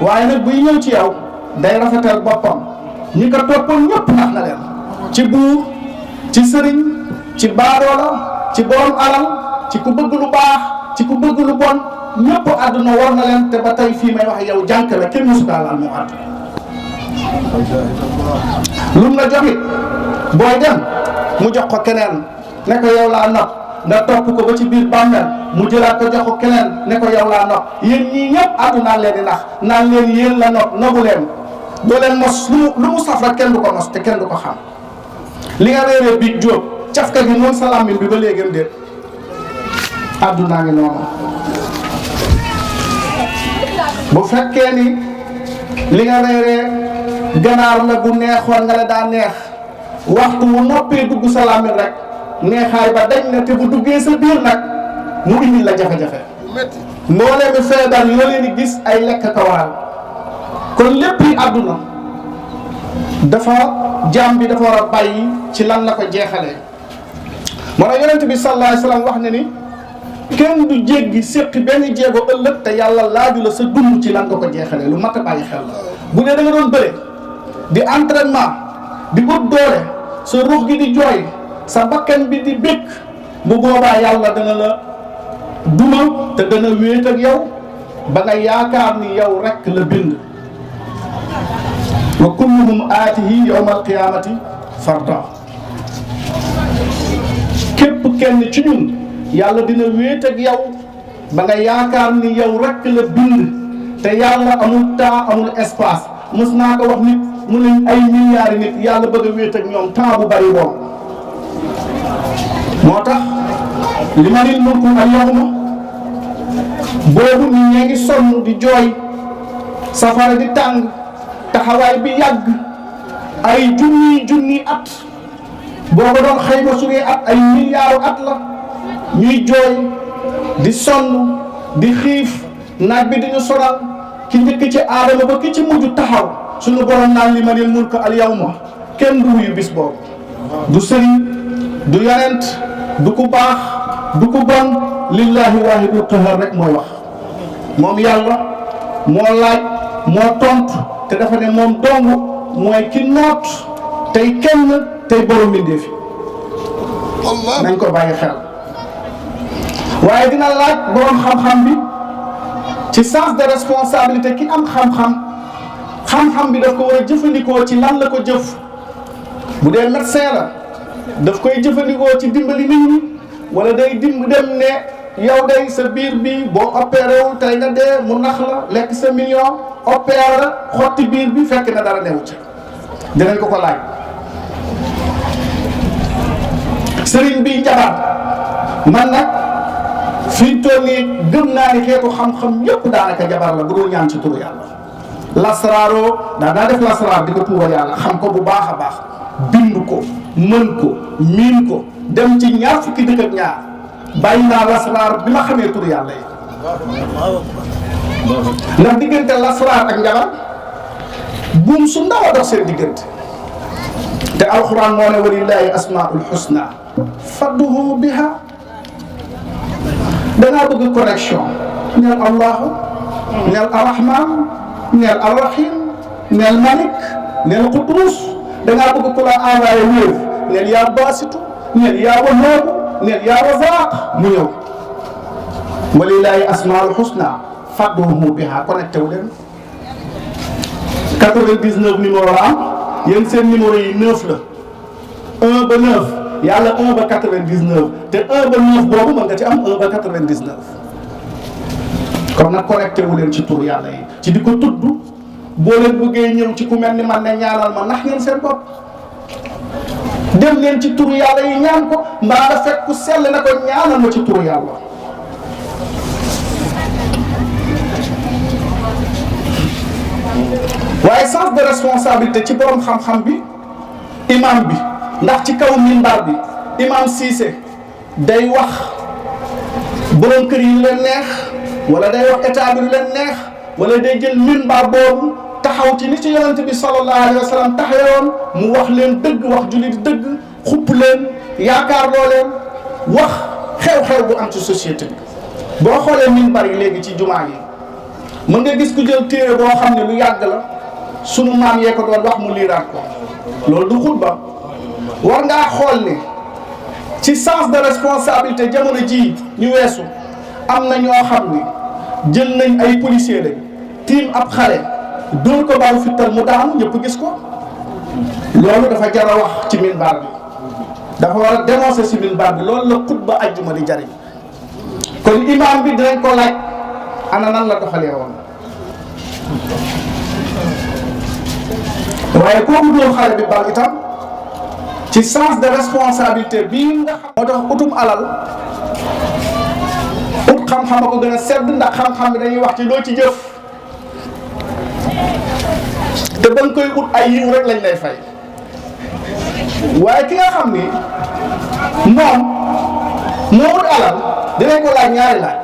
waaye nag buy ñëw ci yow day rafetal boppam ñi ko toppoon ñëpp nax na leen ci buur ci sëriñ ci baadoola ci borom alal ci ku bëgg lu baax ci ku bëgg lu bon ñëpp àdduna war na leen te ba tey fii may wax yow jànk la kenn mosu kaa laal moo àdduna lum la joxit booy dem mu jox ko keneen ne ko yow laa nopp nga topp ko ba ci biir bàmmeel mu jëlaat ko jox ko keneen ne ko yow laa nopp yéen ñii ñëpp àdduna leen di nax naan leen yéen la nopp nobu leen doo leen mos lu mu saf rek kenn du ko mos te kenn du ko xam li nga réeree biig jóob cafka gi noonu sa làmmiñ bi ba léegi déet àddunaa ngi noonu bu fekkee ni li nga réeree ganaar la bu neexoon nga la daa neex waxtu wu noppee dugg sa làmmiñ rek neexaay ba dañ na te bu duggee sa biir nag mu indil la jafe-jafe mbooleem mi feebar yoo leen di gis ay lekk ka waral kon lépp yi àdduna dafa jaam bi dafa war a bàyyi ci lan la ko jeexalee. moo tax yonent bi sallallahu alayhi wa sallam wax na ni kenn du jéggi séqi benn jéego ëllëg te yàlla laaju la sa dund ci lan nga ko jeexalee lu mat a bàyyi xel la. bu dee da nga doon bëre di entraînement di ut doole sa ruux gi di jooy sa bakkan bi di békk bu boobaa yàlla dana la duma te dana wéet ak yow ba nga yaakaar ni yow rekk la bind. wa kulluhum aatihi yawma alqiyamati farda. képp kenn ci ñun yàlla dina wéet ak yow ba nga yaakaar ni yow rekk la bind te yàlla amul temps amul espace. mës naa ko wax nit mu ne ay milliards nit yàlla bëgg a wéet ak ñoom temps bu bari woon. moo tax limanil mulku al yawma boobu nit ñee ngi sonn di jooy safara di tàng taxawaay bi yàgg ay junni at boo ko doon xayma su dee at ay milliards at la ñuy jooy di sonn di xiif naaj bi di ñu sonal ki njëkk ci aadama ba ki ci mujj taxaw suñu borom naan limanil mulku al yawma kenn du wuyu bis boobu du sëriñ du yonent du ku baax du ku bon lillahi wahidul qahar rek mooy wax moom yàlla moo laaj moo tontu te dafa ne moom dong mooy ki noot tey kenn tey borom mbindeef yi nañ ko bàyyi xel. waaye dina laaj borom xam-xam bi ci sens de responsabilité ki am xam-xam bi daf ko war a jëfandikoo ci lan la ko jëf. bu dee médecin la daf koy jëfandikoo ci dimbali nit ñi wala day dem ne yow day sa biir bi boo opéré wul tey nga dee mu nax la lekk sa million opéré la xotti biir bi fekk na dara newu ci dinañ ko laaj. sëriñ bi njabar man nag fii toll nii gëm naa ni xeetu xam-xam yépp daanaka jabar la bu dul ñaan ci turu yàlla. lasraaroo daa def lasraar di ko tuubal yàlla xam ko bu baax a baax bind ko mën ko miin ko dem ci ñaar fukki dëkk ak ñaar bàyyi naa lasraar bi ma xamee turu yàlla yi. ndax diggante lasraar ak njabar buum su ndaw a dox seen diggante te alxuraan moo ne walillahi asmaul husna fadduhu biha. dangaa bëgg connexion neel allahu neel arrahman neel arrahim neel malik neel qudus. dangaa bëgg ku la envoyé wéew neel yaa baasitu neel yaa wahaabu neel yaa razaaq mu ñëw. walillahi asmaul husna fadduhu biha connecté wu leen. 99 numéro la am yéen seen numéro yi 9 la 1 ba 9 yàlla 1 ba 99 te 1 ba 9 boobu mën nga ci am 1 ba 99. kon nag connecté wu leen ci tur yàlla yi ci di ko tudd boo leen bëggee ñëw ci ku mel ni man ne ñaanal ma nax ngeen seen bopp. dem leen ci tur yàlla yi ñaan ko mbaa nga fekk ku sell na ko ñaanal ma ci tur yàlla. waaye sens de responsabilité ci borom xam-xam bi imam bi ndax ci kaw minbar bi imam Cissé day wax borom kër yi leen neex wala day wax état bi lu leen neex wala day jël minbar boobu taxaw ci ni ci yonent bi sallallahu alayhi wa sallam taxawoon mu wax leen dëgg wax jullit dëgg xupp leen yaakaar loo leen wax xew-xew bu am ci société bi. boo xoolee minbar yi léegi ci jumaa yi mën nga gis ku jël téere boo xam ne lu yàgg la sunu maam yee ko doon wax mu liiraat ko loolu du xutba. war ngaa xool ne ci sens de responsabilité jamono ji ñu weesu am na ñoo xam ne jël nañ ay policier lañ tiim ab xale dóor ko baalu fittal mu daanu ñëpp gis ko. loolu dafa jar a wax ci minbar bi dafa war a dénoncer ci minbar bi loolu la xutba ajjuma di jariñ. kon imam bi dinañ ko laaj ana nan la doxalee woon waaye kooku dóor xale bi bal itam ci sens de responsabilité bii nga xam. moo tax utum alal ut xam-xam a ko gën a sedd ndax xam-xam bi dañuy wax ci loo ci jëf te ba nga koy ut ay yiw rek lañ lay fay waaye ki nga xam ni moom moo ut alal dinañ ko laaj ñaari laaj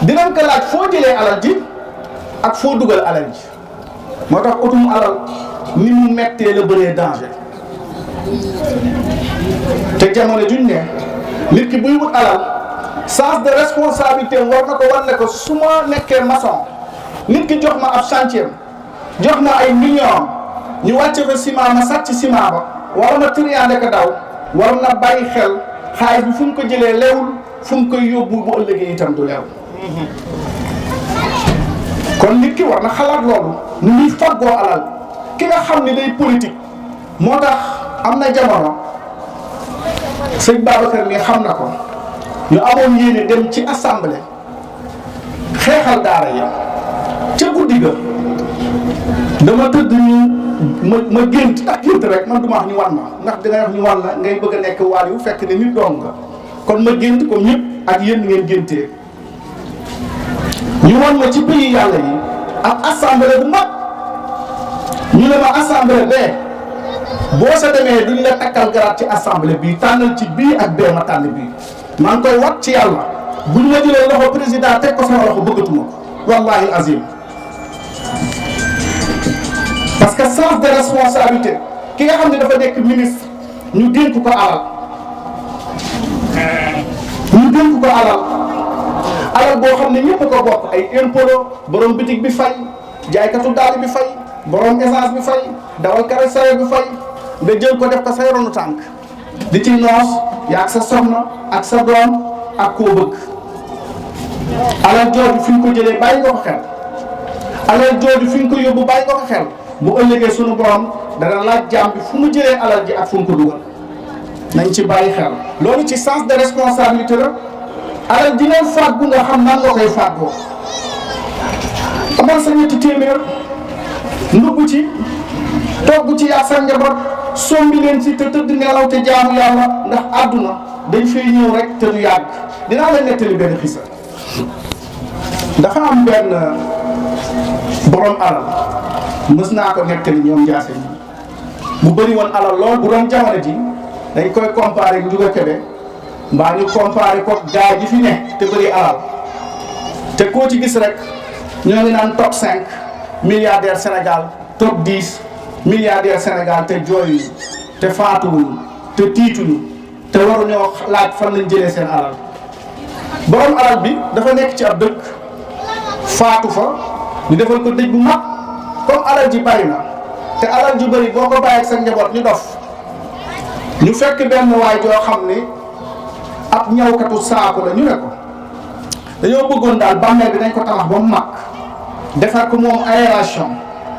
dinañ ko laaj foo jëlee alal ji ak foo dugal alal ji moo tax utum alal ni mu mettee la bëree danger te jamono juñ ne nit ki buy wut alal sens de responsabilité war na ko war ne ko su ma nekkee maçon nit ki jox ma ab chantier jox ma ay millions ñu wàcce fa ciment ma sàcc ciment ba wala ma triandé ko daw war na bàyyi xel xaalis bi fu mu ko jëlee leewul fu mu koy yóbbu bu ëllëgee itam du leew kon nit ki war na xalaat loolu nu muy faggoo alal ki nga xam ne day politique moo tax am na jamono sëñ Babacar mi xam na ko ñu amoon yéene dem ci assemblée xeexal daara yi ca guddi ga dama tëdd ma gént ak gént rek man du ma wax ñu wan ma ndax dangay wax ñu wan la ngay bëgg a nekk waal yu fekk ne nit doon nga kon ma gént comme ñëpp ak yéen ngeen géntee ñu wan ma ci pays yàlla yi ak assemblée bu mag ñu ne ma assemblée bee boo sa demee duñ la takkal garaat ci assemblée bii tànnal ci bii ak bee ma tànn bii maa ngi koy wat ci yàlla buñ ma jëlee loxo président teg ko sama loxo bëggatuma ko wallahi azim parce que sens de responsabilité ki nga xam ne dafa nekk ministre ñu dénk ko alal alal boo xam ne ñëpp ko bokk ay impôt borom bitig bi fay jaaykatu daal bi fay borom essence bi fay dawal kare saret bi fay nga jël ko def ko say ronu tànk di ci noos yaa ak sa soxna ak sa doom ak koo bëgg alal jooju fi nga ko jëlee bàyyi nga ko xel alal jooju fi nga ko yóbbu bàyyi nga ko xel bu ëllëgee sunu borom dana laaj jaam bi fu mu jëlee alal ji ak fu mu ko dugal nañ ci bàyyi xel loolu ci sens de responsabilité la alal ji leen fàggu nga xam nan nga koy fàggoo amal sa ñetti téeméer ndugg ci togg ci yaa sa njaboot sombi leen ci te tëdd nelaw te jaamu yàlla ndax àdduna dañ fay ñëw rek te du yàgg dinaa la nettali benn xisa dafa am benn borom alal mës naa ko nettali ñoom jaase ñi bu bëri woon alal lool bu doon jamono ji dañ koy comparé ak Ndiouga Kébé mbaa ñu comparé ko gaa ji fi ne te bëri alal te koo ci gis rek ñoo ngi naan top 5 milliardaire Sénégal top 10 milliardaire Sénégal te jooyuñu te faatuwuñu te tiituñu te waruñoo laaj fan lañ jëlee seen alal borom alal bi dafa nekk ci ab dëkk faatu fa ñu defal ko dëj bu mag comme alal ji bari na te alal ji bari boo ko bàyyi ak sa njaboot ñu dof ñu fekk benn waay joo xam ni ab ñawkatu saako la ñu ne ko dañoo bëggoon daal bàmmeel bi dañ ko tabax ba mu mag defar ko moom aération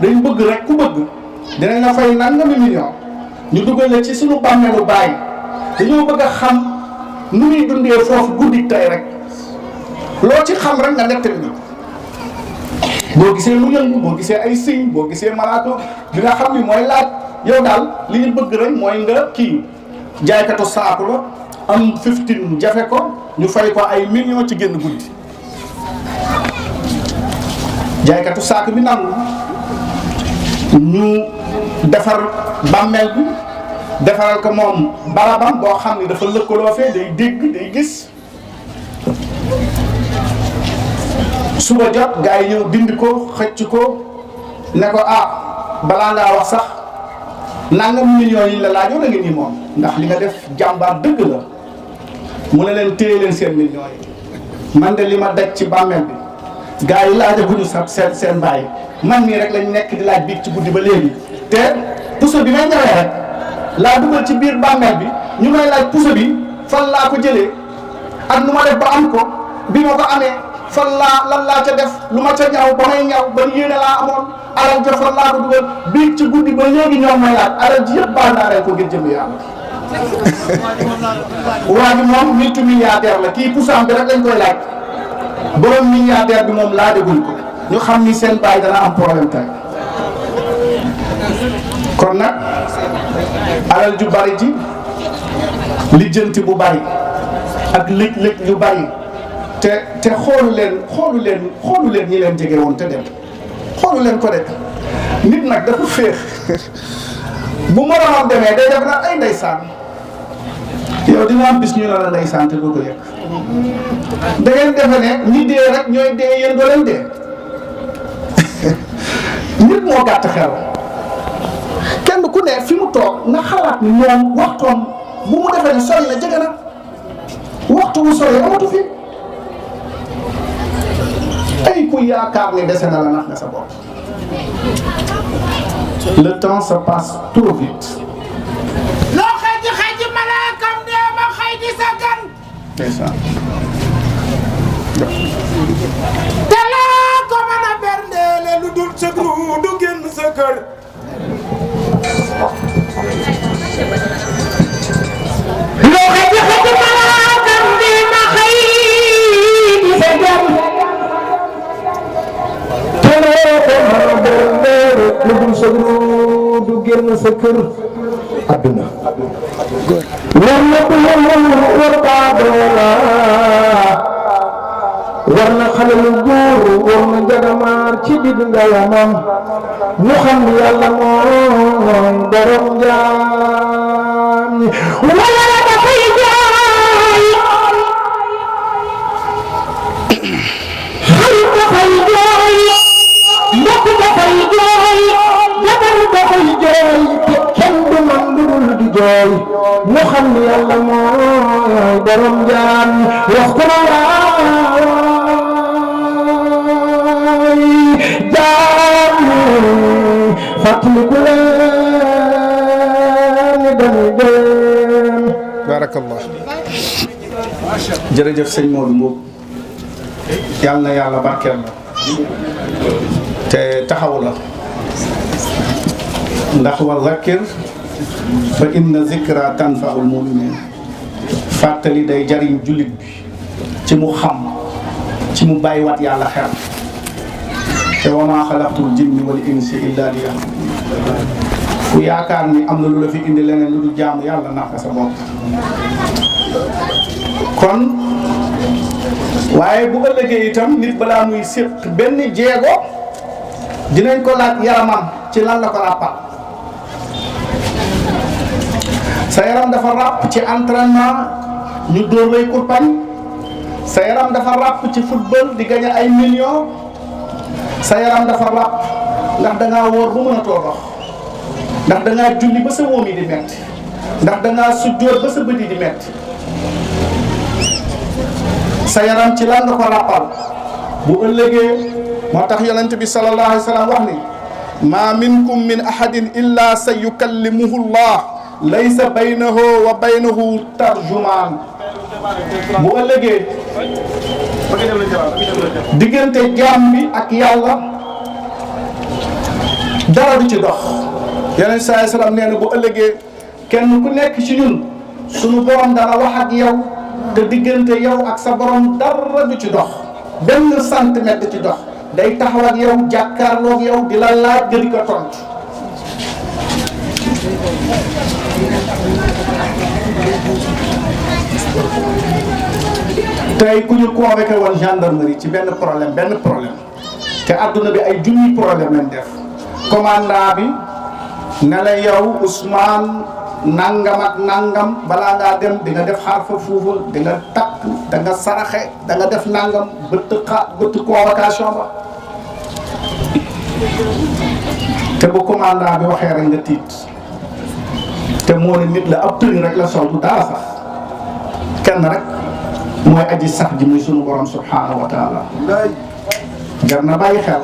dañ bëgg rek ku bëgg dinañ la fay nangami million ñu dugal la ci suñu bàmmeelu bàyyi dañoo bëgg a xam nu muy dundee foofu guddi tey rek loo ci xam rek nga nettali ñu boo gisee lu yëngu boo gisee ay signe boo gisee malaaka bi nga xam ni mooy laaj yow daal li ñu bëgg rek mooy nga kii jaaykatu saako la am 15 jafe ko ñu fay ko ay millions ci génn guddi jaaykatu saako bi nangu ñu defar bàmmeel bi defaral ko moom barabam boo xam ni dafa lëkkaloo fee day dégg day gis suba jot gaa yi ñëw dindi ko xëcc ko ne ko balaa ngaa wax sax nangam millions yi la laajoo la nga nii moom ndax li nga def jàmbaar dëgg la mu ne leen téye leen seen millions yi man de li ma daj ci bàmmeel bi gaa yi laajaguñu sax seen bàyyi man mii rek lañ nekk di laaj biig ci guddi ba léegi te puso bi may ñëwee rek laa dugal ci biir bàmmeel bi ñu may laaj puso bi fan laa ko jëlee ak nu ma def ba am ko bi ma ko amee fan lan laa ca def lu ma ca ñaw ba may ñaw ba yéene laa amoon alal ja fan laa ko dugal biig ci guddi ba léegi ñoom may laaj alal ji yëpp baal naa leen ko ngir jëm yàlla waa ji moom multimilliardaire la kii pusaam bi rek lañ koy laaj borom milliardaire bi moom laajaguñ ko ñu xam ni seen baay dana am problème tey kon nag alal ju bari ji lijjanti bu bari ak lëj yu bari te xoolu leen ñi leen jege woon te dem xoolu leen ko de nit nag dafa féex bu moromam demee day def nag ay ndeysaan yow yow dina am bis ñu ne la ndeysaan te doo ko yëg da ngeen defe ne ñi dee rek ñooy dee yéen doo leen dee nit moo gàtt xel kenn ku ne fi mu toog nga xalaat ni moom waxtoom bu mu defee ne sori na jege na waxtu wu sori amatu fi ay ku yaakaar ne dese na la nax nga sa bopp le temps se passe trop vite. loo xëy ci malaakam dee ma xëy di sa gan. ndeysaan. te laa ko mën a berndeele lu dul sa du génn sa kër. loo xëy ci malaakam dee ma xëy di sa gan. te laa ko mën a berndeele lu dul sa du génn sa kër. adduna war na ko war baadoola war na xale lu góor war na jagamaar ci biir ngalamam ñu xam ni yàlla mooy borom jaam ñi wala dafay jooy xarit dafay jooy mbokk dafay jooy jabar dafay jooy te kenn du man lu dul di jooy ñu xam ni yàlla mooy borom jaam wax ko waay jaam fàttaliku leen ni dañuy dem. barakallah. jërëjëf sëñ Modou Mbow yal na yàlla barkeel la te taxaw la ndax wa zakkir fa inna zikra tanfaul muminin fàttali day jariñ jullit bi ci mu xam ci mu bàyyiwaat yàlla xel te wa maa xalaqtul jinni wal insi illa liya'budun ku yaakaar ni am na lu la fi indi leneen lu dul jaamu yàlla naka sa bopp kon waaye bu ëllëgee itam nit balaa muy séq benn jéego dinañ ko laaj yaramam ci lan la ko ràppal sa yaram dafa ràpp ci entraînement ñu dóor lay kurpañ sa yaram dafa ràpp ci football di gagné ay millions sa yaram dafa ràpp ndax da ngaa wóor bu mën a too dox ndax da ngaa julli ba sa wóom yi di metti ndax da ngaa sujjóot ba sa bët yi di metti sa yaram ci lan nga ko ràppal bu ëllëgee moo tax yonent bi sallallahu alayhi wa sallam wax ni ma minkum min ahadin illa sa yukallimuhu llah laysa baynahu wa baynahu tarjumaan bu ëllëgee diggante jaam bi ak yàlla dara du ci dox yonent sallallahu alayhi wa sallam nee na bu ëllëgee kenn ku nekk ci ñun sunu borom dana wax ak yow te diggante yow ak sa borom dara du ci dox benn centimètre ci dox day taxaw ak yow jàkkaarloog yow di la laaj nga di ko tontu tey ku ñu convoqué woon gendarmerie ci benn problème te adduna bi ay junni problème lañ def commandant bi ne la yow Ousmane nangam ak nangam balaa ngaa dem di nga def xaar fa fuufa di nga takk da nga saraxe da nga def nangam bëtt convocation ba te bu commandant bi waxee rek nga tiit te moo ne nit la ab tëni rek la sol du dara sax kenn rek mooy aji sax ji muy sunu borom subhanahu wa taala jar na bàyyi xel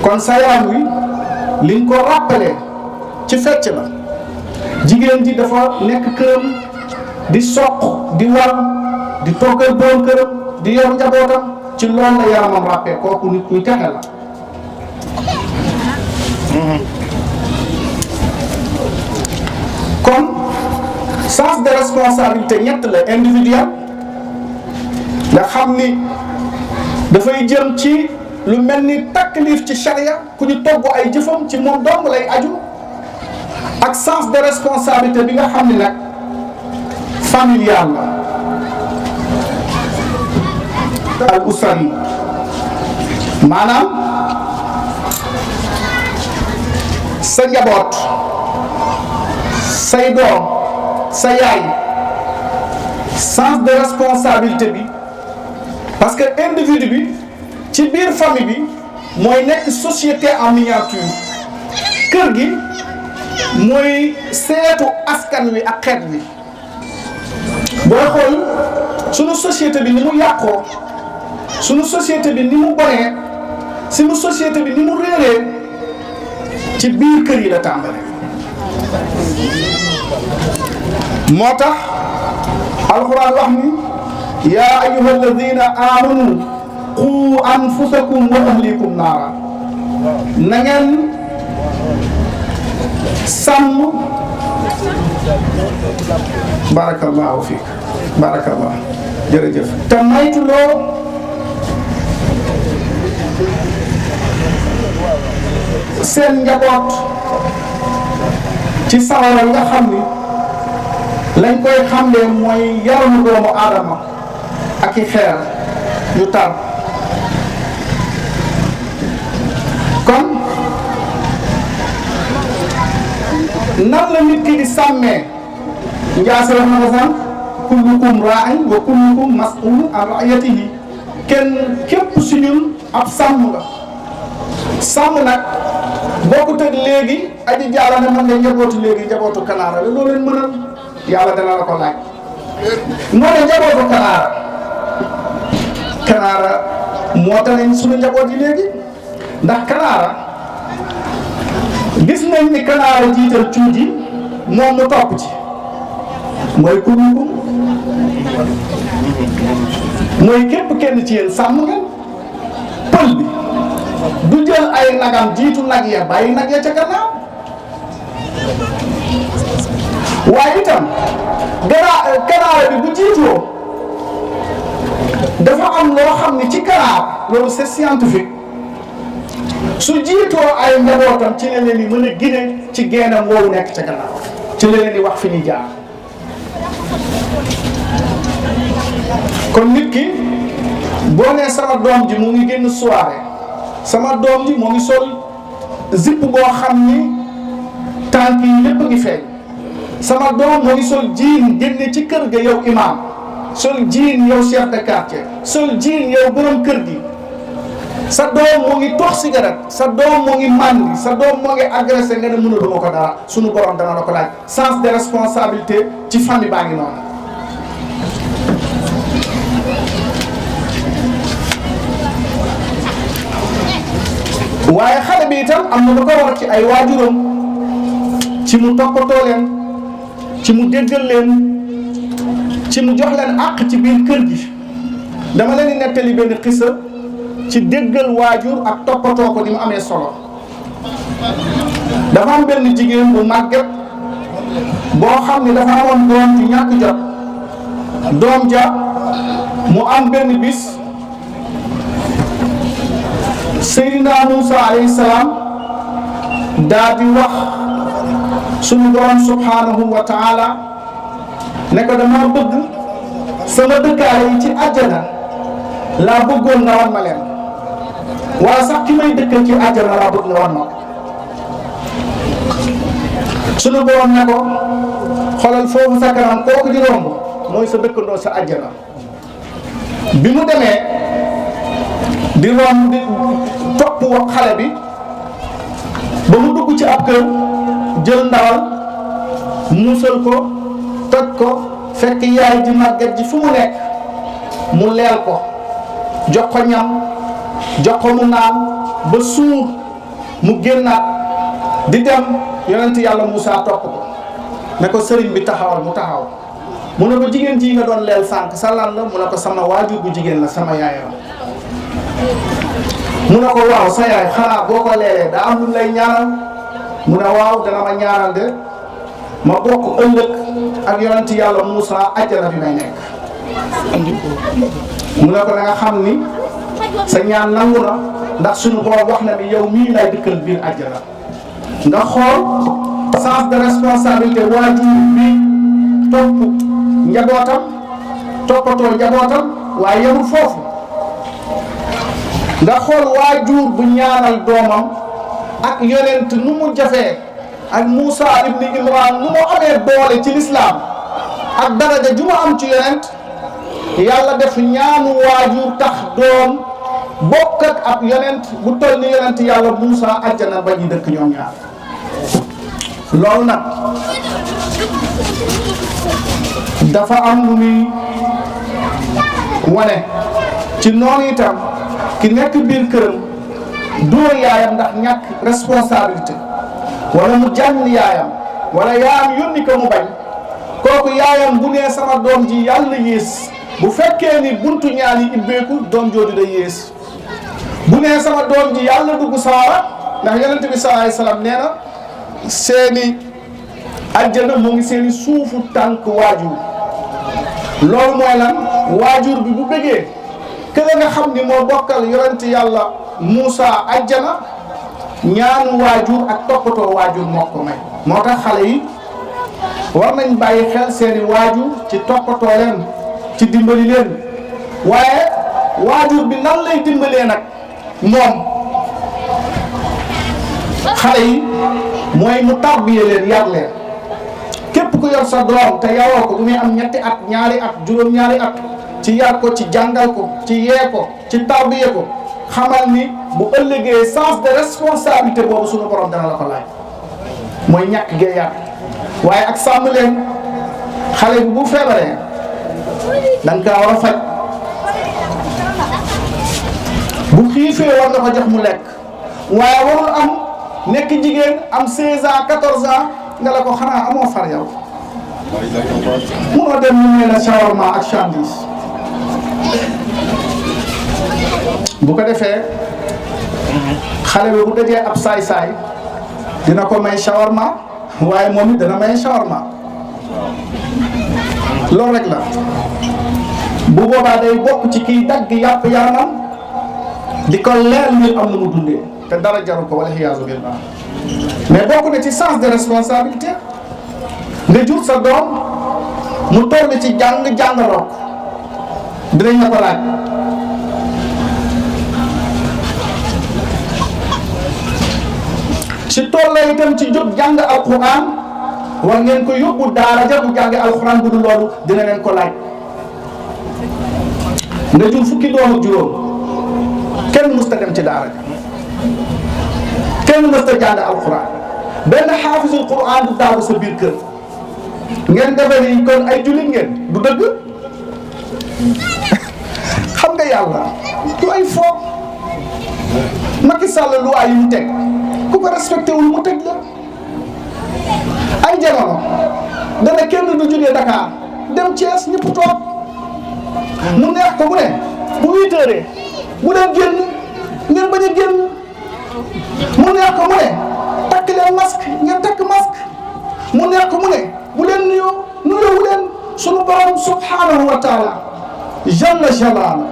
kon sa yaram wi liñ ko rappelé ci fecc la jigéen ji dafa nekk këram di soq di war di toggal borom këram di yor njabootam ci loolu la yaramam rappee kooku nit kuy texe la kon sens de responsabilité ñett la individuel nga xam ni dafay jëm ci lu mel ni taklif ci charia ku ñu togg ay jëfam ci moom dong lay aju ak sens de responsabilité bi nga xam ni nag familial la al usari maanaam sa njaboot say doom sa yaay sens de responsabilité bi parce que individu bi ci biir famille bi mooy nekk société en miniature kër gi mooy seetu askan wi ak xeet wi booy xool sunu société bi ni mu yàqoo sunu société bi ni mu bonee sunu société bi ni mu réeree ci biir kër yi la tàmbale moo tax alxuraan wax ni yaa ayyuha alladina amanu qu anfusakum wa ahlikum naara na ngeen sàmm barakallahu fiik barakallah jërëjëf te maytuloo seen njaboot ci sawara nga xam ni lañ koy xamlee mooy yaramu doomu aadama ak i xeer yu tar kon nan la nit ki di sàmmee njaase wax na ko sax kullukum raa'in wa kullukum mas'ulun an ra'iyatihi kenn képp si ñun ab sàmm nga sàmm nag bokkut ak léegi aji jaara ne man de njabootu léegi njabootu kanaara la loo leen mënal yàlla dana la ko laaj moo ne njabootu kanaara moo tax nañ suñu njaboot yi léegi ndax kanaara gis nañ ni kanaara jiital tuuti moom mu topp ci mooy kullukum mooy képp kenn ci yéen sàmm ngeen pël bi du jël ay nagam jiitu nag ya bàyyi nag ya ca gannaaw waaye itam kanaara bi bu jiitoo dafa am loo xam ne ci kanaar loolu c'est scientifique su jiitoo ay njabootam ci la leen di mën a gine ci geenam woowu nekk ca gannaaw ci la leen di wax fi ñuy jaar kon nit ki boo nee sama doom ji mu ngi génn soirée sama doom ji moo ngi sol zipp boo xam ni tànk yi lépp ngi feeñ sama doom moo ngi sol jiin génne ci kër ga yow imam sol jiin yow chef de quartier sol jiin yow borom kër gi sa doom moo ngi tox cigarette sa doom moo ngi màndi sa doom moo ngi agressé nga ne mënuluma ko dara sunu borom dana la ko laaj sens de responsabilité ci famille baa ngi noonu waaye xale bi itam am na lu ko war ci ay waajuram ci mu toppatoo leen ci mu déggal leen ci mu jox leen àq ci biir kër gi dama leen di nettali benn xisa ci déggal waajur ak toppatoo ko ni mu amee solo dafa am benn jigéen bu màgget boo xam ne dafa amoon doom ju ñàkk jot doom ja mu am benn bis Seydina Moussa alayhi salaam daa di wax sunu borom subhanahu wa taala ne ko dama bëgg sama dëkkaale yi ci àjjana laa bëggoon nga wan ma leen wala sax ki may dëkkal ci àjjana laa bëgg nga wan ma sunu borom ne ko xoolal foofu sa kanam kooku di romb mooy sa dëkkandoo sa àjjana bi mu demee di romb di topp wax xale bi ba mu dugg ci ab kër jël ndawal muusal ko toj ko fekk yaay ji màgget ji fu mu nekk mu leel ko jox ko ñam jox ko mu naan ba suur mu génnaat di dem yonent yàlla Moussa topp ko ne ko sëriñ bi taxawal mu taxaw mu ne ko jigéen ji nga doon leel sànq sa lan la mu ne ko sama waajur bu jigéen la sama yaay la mu ne ko waaw sa yaay xanaa boo ko leelee daa am lu lay ñaanal mu ne waaw dana ma ñaanal de ma bokk ëllëg ak yonent yàlla Moussa àjjana bi may nekk mu ne ko da nga xam ni sa ñaan nangu na ndax suñu borom wax na ni yow mii lay dëkkal biir àjjana nga xool sens de responsabilité waajur bi topp njabootam toppatoo njabootam waaye yemul foofu nga xool waajur bu ñaanal doomam ak yonent nu mu jafee ak Moussa ibni Imran nu mu amee doole ci lislaam ak daraja ju mu am ci yonent yàlla def ñaanu waajur tax doom bokk ak ab yonent bu toll ni yonent yàlla Muusa àjjana ba ñu dëkk ñoom ñaar loolu nag dafa am lu muy wane ci noonu itam ki nekk biir këram dóor yaayam ndax ñàkk responsabilité wala mu jànn yaayam wala yaayam yónni ko mu bañ kooku yaayam bu nee sama doom ji yàlla yées bu fekkee ni buntu ñaan yi ibbeeku doom jooju day yées bu nee sama doom ji yàlla dugg sawara ndax yonent bi sallallahu alayhi wasallam nee na seeni àjjana mu ngi seeni suufu tànk waajur loolu mooy lan waajur bi bu bëggee kële nga xam ni moo bokkal yonent yàlla Muusa àjjana ñaanu waajur ak toppatoo waajur moo ko may moo tax xale yi war nañ bàyyi xel seeni waajur ci toppatoo leen ci dimbali leen waaye waajur bi nan lay dimbalee nag moom xale yi mooy mu tarbiye leen yar leen képp ku yor sa doom te yaroo ko bu muy am ñetti at ñaari at juróom-ñaari at ci yar ko ci jàngal ko ci yee ko ci tarbiye ko xamal ni bu ëllëgee sens de responsabilité boobu suñu borom dana la ko laaj mooy ñàkk gee yar waaye ak sàmm leen xale bi bu feebaree da nga kaa war a faj bu xiifee war nga ko jox mu lekk waaye warul am nekk jigéen am 16 ans 14 ans nga la ko xanaa amoo far yow munoo dem ñu ne la shawarma ak sandwich bu ko defee xale bi bu dajee ab saay-saay dina ko may shawarma waaye moom it dana may shawarma loolu rek la bu boobaa day bokk ci kiy dagg yàpp yaramam di ko leer ngir am na mu dundee te dara jaru ko wala xiyaasu billah mais bokk na ci sens de responsabilité nga jur sa doom mu toll ci jàngaloo ko dinañ la ko laaj ci tollee itam ci jóg jàng alquran war ngeen ko yóbbu daara ja bu jànge alquran bu dul loolu dina leen ko laaj nga jur fukki doom ak juróom kenn musta dem ci daara ja kenn musta jàng alquran benn xaafisul quran du daawu sa biir kër ngeen defe ni kon ay jullit ngeen du dëgg xam nga yàlla du ay foog Macky Sall lu ay yu mu teg ku ko respecté wul mu tëj la ay jamono dana kenn du jógee Dakar dem Thiès ñëpp toog mu neex ko mu ne bu 8 heures bu leen génn ngeen bañ a génn mu neex ko mu ne takk leen masque ngeen takk masque mu neex ko mu ne bu leen nuyoo leen sunu borom subhanahu wa taala jalla jalaalu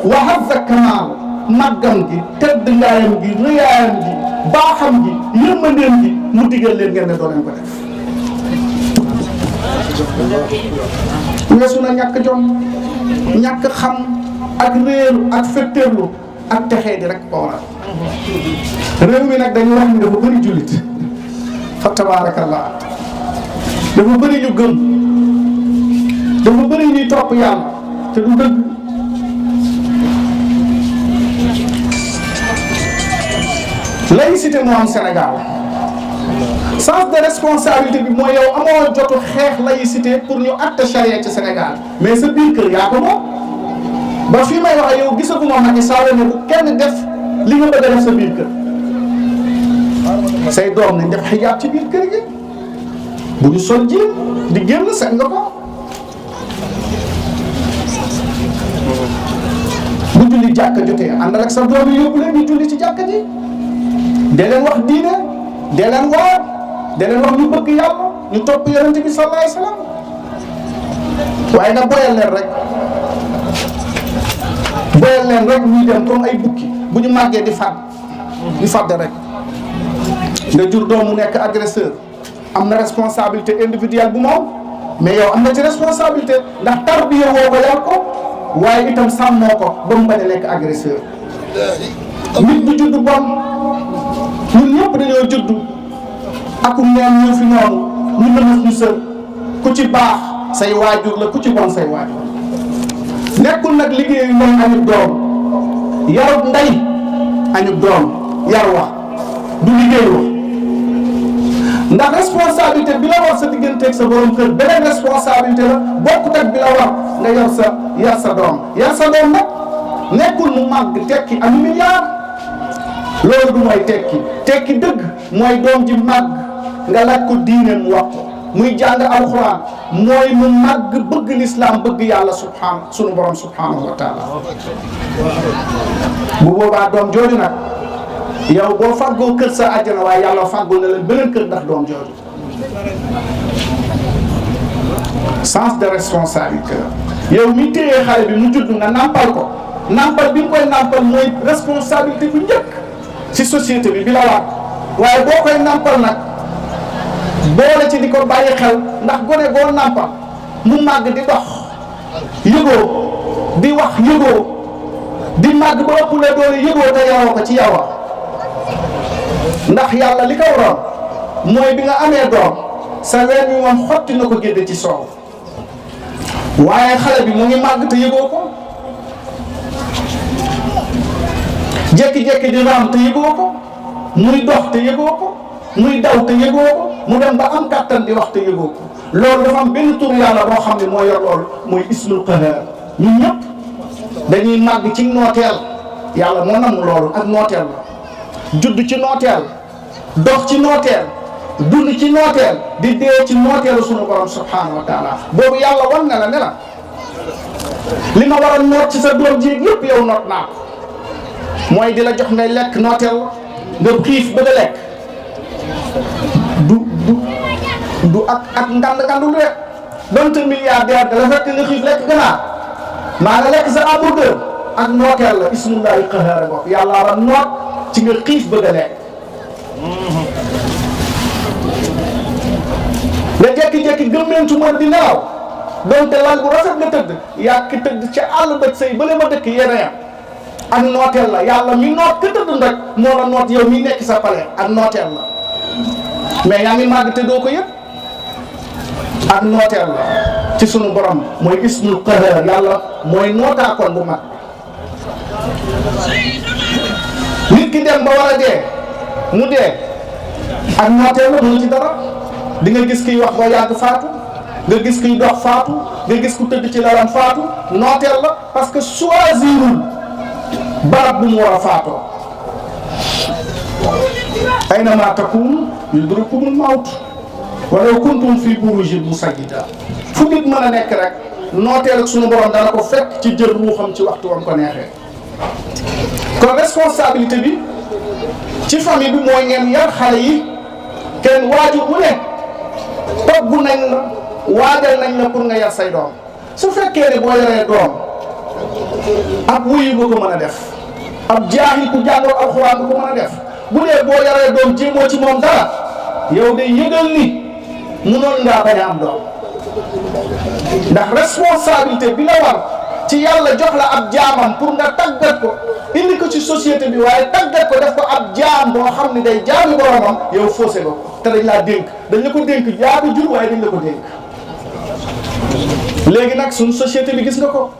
wa azza kamaal màggam gi tedd ngaayam gi rëyaayam gi baaxam gi yërmandeem gi mu digal leen ngeen ne doo leen ko def weesu na ñàkk jom ñàkk xam ak réeru ak fetteerlu ak texee di rek ko waral réew mi nag dañu wax ni dafa bëri jullit fa tabaarakallah dafa bëri ñu gëm dafa bëri ñuy topp yàlla te du dëgg laïcité moo am Sénégal sens de responsabilité bi mooy yow amoo jotu xeex laïcité pour ñu acte charia ci Sénégal mais sa biir kër yaa ko moom ba fii may wax yow gisaguma Macky Sall ne bu kenn def li nga bëgg a def sa biir kër say doom nañ def xijaab ci biir kër gi bu ñu sol ji di génn sañ nga ko bu julli jàkka jotee àndal ak sa doom yi yóbbu leen ñu julli ci jàkka ji dee leen wax diine dee leen waar dee leen wax ñu bëgg yàlla ñu topp yonent bi sallallahu alayhi wasallam waaye nga boyal leen rek ñuy dem comme ay bukki bu ñu màggee di fàdd rek nga jur doom mu nekk agresseur am na responsabilité individuelle bu moom mais yow am na ci responsabilité ndax tarbiya woo ko yar ko waaye itam sàmmoo ko ba mu bañ a nekk agresseur nit bu judd bon ñun ñëpp dañoo judd akum neen ñëw fi noonu ñu nëmas ñu sër ku ci baax say waajur la ku ci bon say waajur nekkul nag liggéeyu mooy añub doom yarub ndey añub doom yar wax du liggéey wax ndax responsabilité bi la war sa digganteeg sa borom kër beneen responsabilité la bokkut ak bi la war nga yar sa doom nag nekkul mu màgg tekki am milliard loolu du mooy tekki dëgg mooy doom ji màgg nga laaj ko diine mu wax ko muy jàng alxuraan mooy mu màgg bëgg lislaam bëgg yàlla sunu borom subhanahu wa taala bu boobaa doom jooju nag yow boo fàggoo kër sa àjjana waaye yàlla fàggoo na leen beneen kër ndax doom jooju sens de responsabilité yow mi téye xale bi mu judd nga nàmpal ko nàmpal bi nga koy nàmpal mooy responsabilité bu njëkk ci société bi la war waaye boo koy nàmpal nag boole ci di ko bàyyi xel ndax gone boo nàmpal mu màgg di dox yëgoo di wax yëgoo di màgg ba ëpp la doole yëgoo te yaroo ko ci yawa ndax yàlla li ko waroon mooy bi nga amee doom sa ween wi moom xotti na ko génne ci soow waaye xale bi mu ngi màgg te yëgoo ko jékki-jékki di raam te yëgoo ko muy dox te yëgoo ko muy daw te yëgoo ko mu dem ba am kàttan di wax te yëgoo ko loolu dafa am benn tur yàlla boo xam ne moo yor loolu mooy ismul qahar ñun ñëpp dañuy màgg ci nooteel yàlla moo namm loolu ak nooteel la judd ci nooteel dox ci nooteel dund ci nooteel di dee ci nooteelu sunu borom subhanahu wa taala boobu yàlla wan na la ne la li ma war a noot ci sa doom ji yëpp yow noot naa ko mooy di la jox ngay lekk nooteel nga xiif bëgg a lekk du ak ngand rek donte milliardaire da la fekk nga xiif lekk ganaar maa nga lekk sa hamburger ak nooteel la ismullahi qahar bopp yàlla la noot ci nga xiif bëgg a lekk nga jékki-jékki gëmmeentu mën di nelaw donte lal bu rafet nga tëdd yaa ki tëdd ca àll bëj say bële ma dëkk yéen a yam ak nooteel la yàlla mi noot ka tëdd rek moo la noot yow mi nekk sa palais ak nooteel la mais yaa ngi màgg te doo ko yëpp ak nooteel la ci sunu borom mooy ismul qahar yàlla mooy nootaakoon bu mag nit ki dem ba war a dee mu dee ak nooteel la mënu ci dara di nga gis kiy wax ba yàgg faatu nga gis kiy dox faatu nga gis ku tëdd ci lalam faatu nooteel la parce que choisirul barab bu mu war a faatoo aynama takunu yudrikumul mawt walaw kuntum fi burujin musayyida fu nit mën a nekk rek nooteel ak sunu borom dana ko fekk ci jël ruuxam ci waxtu wam ko neexee kon responsabilité bi ci famille bi mooy ngeen yar xale yi kenn waajur bu ne togg nañ la waajal nañ la pour nga yar say doom su fekkee ne boo yaree doom ab wuyu nga ko mën a def ab jaahil ku jàngoo alxuraan nga ko mën a def bu dee boo yaree doom jéemoo ci moom dara yow day yëgal ni munoon ngaa bañ a am doom ndax responsabilité bi la war ci yàlla jox la ab jaamam pour nga tàggat ko indi ko ci société bi waaye tàggat ko def ko ab jaam boo xam ne day jaami boromam yow faussé nga ko te dañ laa dénk dañ la ko dénk yaa ko jur waaye dañ la ko dénk léegi nag suñu société bi gis nga ko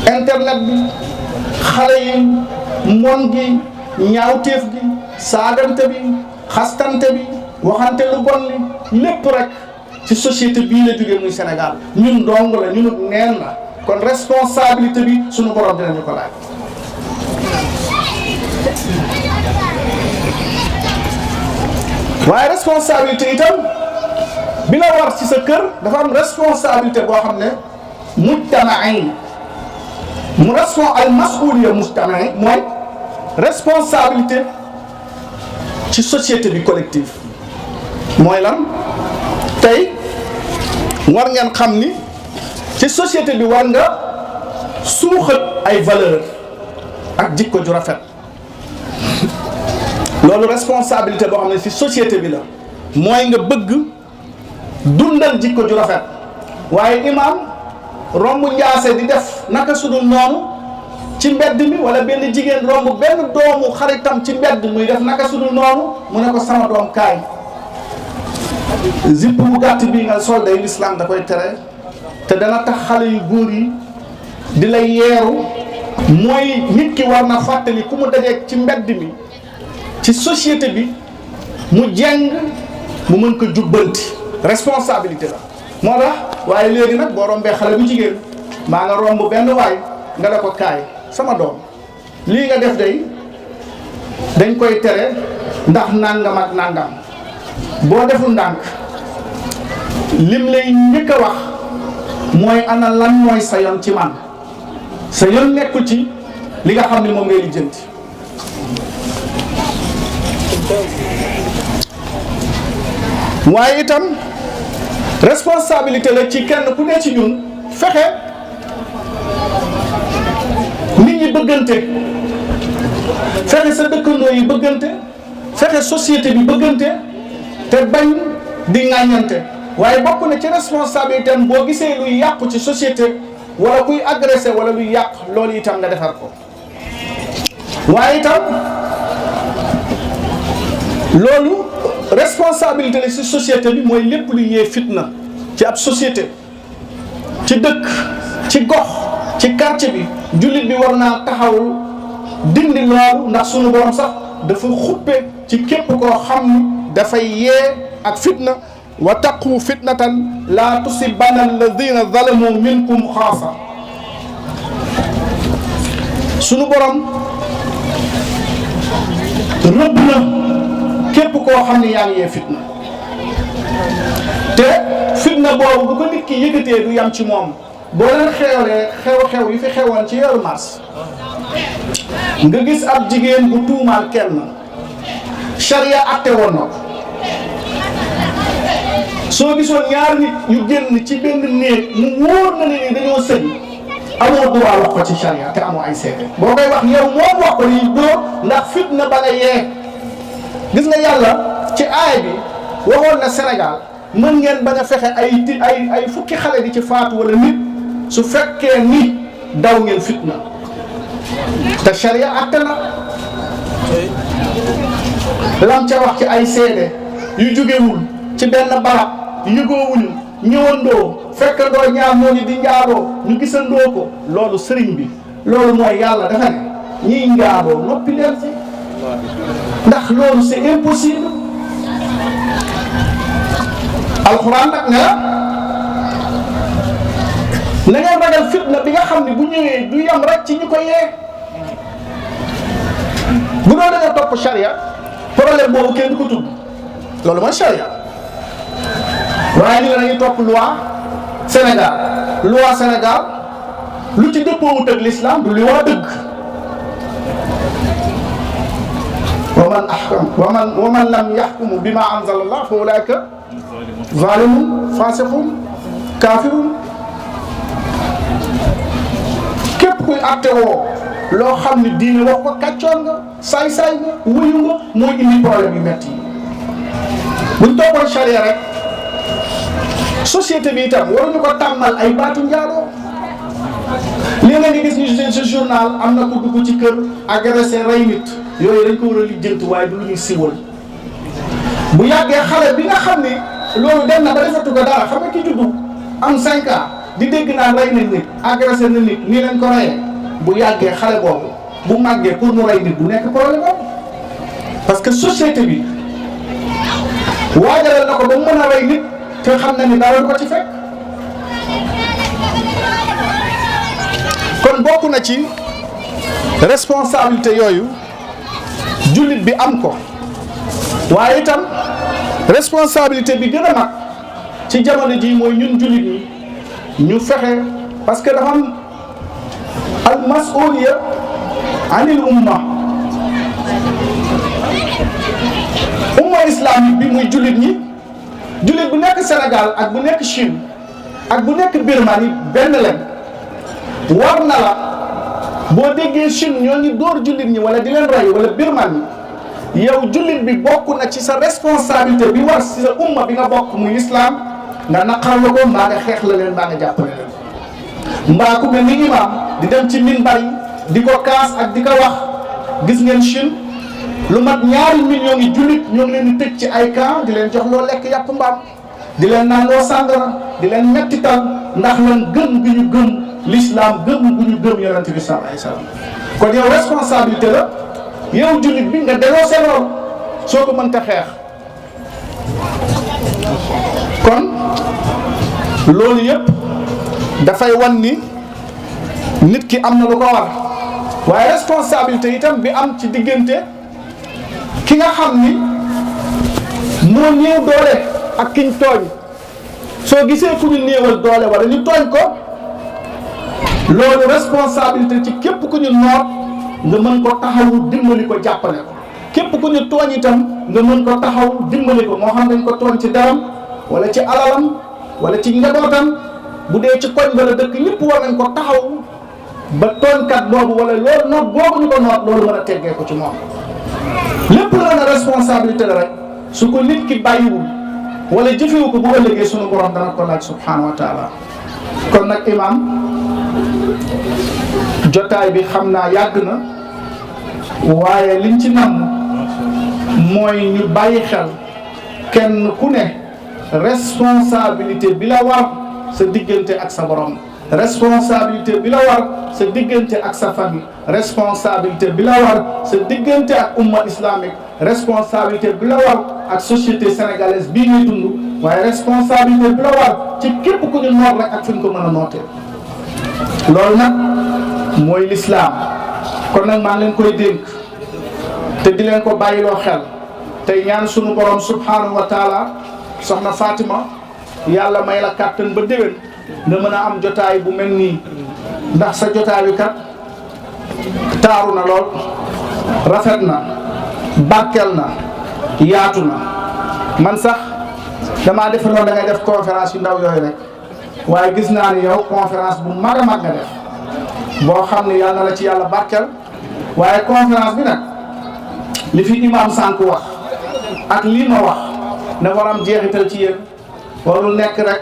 internet bi xale yi mon gi ñaawteef gi saagante bi xastante bi waxante lu bon li lépp rek ci société bii la jógee muy Sénégal ñun dong la ñun neen la kon responsabilité bi suñu borom dinañu ko laaj waaye responsabilité itam bi la war ci sa kër dafa am responsabilité boo xam ne mujtamain mu al masuliya mujtamain mooy responsabilité ci société bi collective mooy lan tey war ngeen xam ni ci société bi war nga suuxat ay valeur ak jikko ju rafet loolu responsabilité boo xam ne ci société bi la mooy nga bëgg dundal jikko ju rafet waaye imam romb njaase di def naka sudul noonu ci mbedd mi wala benn jigéen romb benn doomu xaritam ci mbedd muy def naka sudul noonu mu ne ko sama doom kaay zipp bu gàtt bii nga sol day l'islam da koy tere te dana tax xale yu góor yi di la yeeru. mooy nit ki war na fàttali ku mu dajeeg ci mbedd mi ci société bi mu jeng mu mën ko jubbanti responsabilité la moo tax waaye léegi nag boo rombee xale bu jigéen maa nga romb benn waay nga ne ko kaay sama doom lii nga def day dañ koy tere ndax nangam ak nangam boo deful ndànk lim lay njëkk a wax mooy ana lan mooy sa yoon ci man sa yoon nekkul ci li nga xam ne moom ngay lijjanti. waaye itam responsabilité la ci kenn ku ne ci ñun fexe nit ñi bëggante fexe sa dëkkandoo yi bëggante fexe société bi bëggante te bañ di ŋàññante waaye bokk na ci responsabilité am boo gisee luy yàqu ci société wala kuy agressé wala luy yàq loolu itam nga defar ko waaye itam loolu responsabilité la ci société bi mooy lépp lu yee fitna ci ab société ci dëkk ci gox ci quartier bi jullit bi war naa taxawul dindi loolu ndax sunu borom sax dafa xuppe ci képp koo xam ni dafay yee ak fitna wa taqu fitnatan la tusibanna alladina zalamu minkum xaasa sunu borom rëbb na képp koo xam ne yaa ngi yee fitna te fitna boobu bu ko nit ki yëkkatee du yam ci moom boo leen xeewlee xew-xew yi fi xewoon ci weeru mars nga gis ab jigéen bu tuumaal kenn charia atte woon na ko soo gisoon ñaar nit yu génn ci benn néeg mu wóor na ne ni dañoo sëñ amoo droit wax ko ci charia te amoo ay seede boo koy wax yow moom wax ko ni dóor ndax fitna ba nga yee gis nga yàlla ci aay bi waxoon na Sénégal mën ngeen bañ a fexe ay fukki xale di ci faatu wala nit su fekkee ni daw ngeen fitna te charia atte na lam ca wax ci ay seede yu jógewul ci benn barab yëgoowuñu ñëwandoo fekkandoo ñaar ñooñu di njaaroo ñu gisandoo ko loolu sëriñ bi loolu mooy yàlla dafa ne ñiy njaaroo noppi leen ci ndax loolu c'est impossible alxuraan nag ne na ngeen ragal fitna bi nga xam ne bu ñëwee du yam rek ci ñu ko yee bu doon da nga topp charia problème boobu kenn du ko tudd loolu mooy charia waaye ñu ne dañuy topp loi Sénégal lu ci dëppoowut ak l'islam du loi dëgg wa man lam yaxkumu bima anzala Allah fa ulaika zalimun fasiqun kafirun képp kuy atte woo loo xam ne diine wax ko kàccoon nga saay-saay nga wuyu nga mooy indi problème yu metti yi buñ toppoon charia rek société bi itam waruñu ko tàmmal ay baatu njaaloo li nga di gis ñu ci journal am na ku dugg ci kër agressé rey nit yooyu dañ ko war a lijjanti waaye du lu ñuy siwal bu yàggee xale bi nga xam ne loolu dem na ba defatu ko dara xam nga ki juddu am 5 ans di dégg naan rey nañ nit agressé na nit nii lañ ko reyee bu yàggee xale boobu bu màggee pour mu rey nit bu nekk problème am parce que société bi waajalal na ko ba mu mën a rey nit te xam na ni dara du ko ci fekk kon bokk na ci responsabilité yooyu jullit bi am ko waaye itam responsabilité bi gën a mag ci jamono ji mooy ñun jullit ñi ñu fexe parce que dafa am al mas'uliya anil umma islamique bi muy jullit ñi jullit bu nekk Sénégal ak bu nekk Chine ak bu nekk Birmanie benn leen war na la boo déggee Chine ñoo ngi dóor jullit ñi wala di leen rey wala Birmanie yow jullit bi bokk na ci sa responsabilité bi war ci sa umma bi nga bokk muy islam nga naqar la ko mbaa nga xeex la leen mbaa nga jàppale leen mbaa ku mel ni imam di dem ci minbar yi di ko kaas ak di ko wax gis ngeen Chine lu mat 2 millions yi jullit ñoo ngi leen di tëj ci ay camp di leen jox loo lekk yàpp mbaam di leen naan loo sàngara di leen mettital ndax lan gëm gi ñu gëm l'islam gëm gu ñu gëm yonent bi sallallahu alayhi wasallam. kon yow responsabilité la yow jullit bi nga dénoncé loolu soo ko mënta xeex. kon loolu yëpp dafay wan ni nit ki am na lu ko war waaye responsabilité itam bi am ci diggante ki nga xam ni moo néew doole ak kiñ tooñ soo gisee ku ñu néewal doole wala ñu tooñ ko loolu responsabilité ci képp ku ñu noot nga mën ko taxawu dimbali ko jàppale ko képp ku ñu tooñ itam nga mën ko taxaw dimbali ko moo xam dañ ko tooñ ci daram wala ci alalam wala ci njabootam bu dee ci koñ wala dëkk ñëpp war nañ ko taxaw ba tooñkat boobu wala loolu noot boobu ñu ko noot loolu mën a teggee ko ci moom lépp la na responsabilité la rek su ko nit ki bàyyiwul wala jëfewu ko bu ëllëgee sunu borom dana ko laaj subhanahu wa taala. kon nag imam jotaay bi xam naa yàgg na waaye liñ ci namm mooy ñu bàyyi xel kenn ku ne responsabilité bi la war sa diggante ak sa borom responsabilité bi la war sa diggante ak sa famille responsabilité bi la war sa diggante ak umma islamique responsabilité bi la war ak société sénégalaise bii ñuy dund waaye responsabilité bi la war ci képp ku ñu noot rek ak fi ñu ko mën a nootee loolu nag mooy l'islam kon nag maa ngi leen koy dénk te di leen ko bàyyiloo xel tey ñaan sunu borom subhanahu wa taala soxna Fatima yàlla may la kàttan ba déwén nga mën a am jotaay bu mel nii ndax sa jotaay bi kat taaru na lool rafet na barkel na yaatu na man sax damaa defe noonu da ngay def conférence yu ndaw yooyu rek waaye gis naa ni yow conférence bu mag a mag nga def boo xam ne yàlla na la ci yàlla barkel waaye conférence bi nag li fi imam sànq wax ak lii ma wax na war am jeexital ci yéen warul nekk rek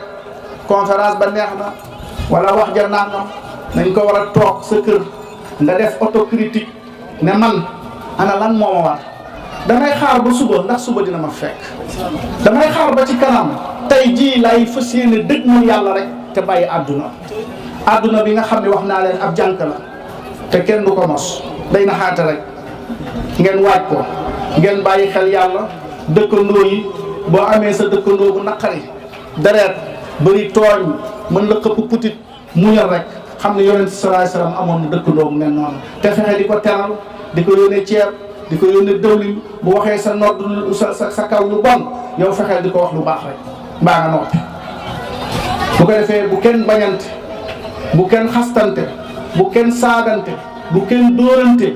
conférence ba neex na wala wax ja nangam nañ ko war a toog sa kër nga def autocritique ne man ana lan moo ma war damay xaar ba suba ndax suba dina ma fekk damay xaar ba ci kanam tey jii lay fas yéene dëgg man yàlla rek te bàyyi àdduna bi nga xam ne wax naa leen ab jànk la te kenn du ko mos day na xaate rek ngeen waaj ko ngeen bàyyi xel yàlla dëkkandoo yi boo amee sa dëkkandoo bu naqari deret bëri tooñ mën la xëpp putit muñal rek xam ne yonent sallallahu alayhi wasallam amoon na dëkkandoo bu mel noonu te fexe di ko teral di ko yónnee ceeb di ko yónnee dëwlin bu waxee sa nodd sa kaw lu bon yow fexeel di ko wax lu baax rek mbaa nga noppi bu ko defee bu kenn bañante bu kenn xastante bu kenn saagante bu kenn dóorante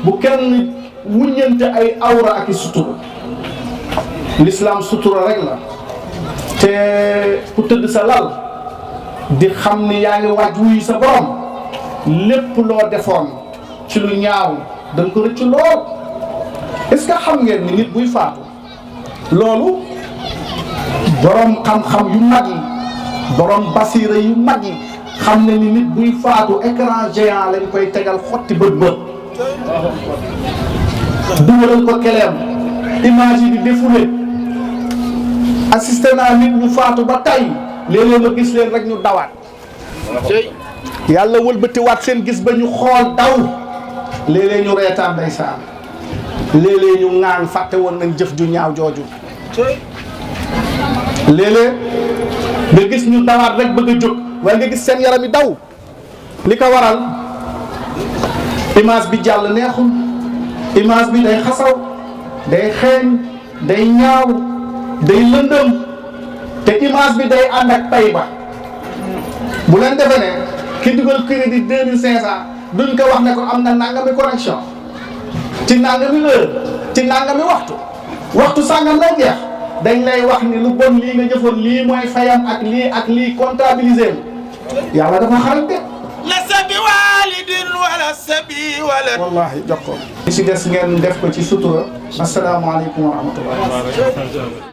bu kenn wuññante ay awra ak i sutura l'islam sutura rek la te ku tëdd sa lal di xam ni yaa ngi waaj wuy sa borom lépp loo defoon ci lu ñaaw da nga ko rëcc lool est-ce que xam ngeen ni nit buy faatu loolu borom xam-xam yu mag yi borom basira yu mag yi xam ne ni nit buy faatu écran géant lañ koy tegal xotti bët dugalal ko keleem image yi di défoulé assisté naa nit ñu faatu ba tay léeg-léeg ma gis leen rek ñu dawaat yàlla wëlbatiwaat seen gis ba ñu xool daw léeg-léeg ñu reetaan ndeysaan léeg-léeg ñu ŋaan fàtte woon nañ jëf ju ñaaw jooju léeg-léeg nga gis ñu dawaat rek bëgg a jóg waaye nga gis seen yaram yi daw li ko waral image bi jàll neexul image bi day xasaw day xeeñ day ñaaw day lëndëm te image bi day ànd ak pay ba bu leen defee ne ki dugal crédit 2500 duñ ko wax ne ko am na nangami connexion ci nangami heure ci nangami waxtu sàngam lay jeex dañ lay wax ni lu bon lii nga jëfoon lii mooy fayam ak lii comptabiliser yàlla dafa xaral de la sabi walidin wala sabi walad wallahi jox ko li si des ngeen def ko ci sutura asalaamaaleykum wa rahmatullah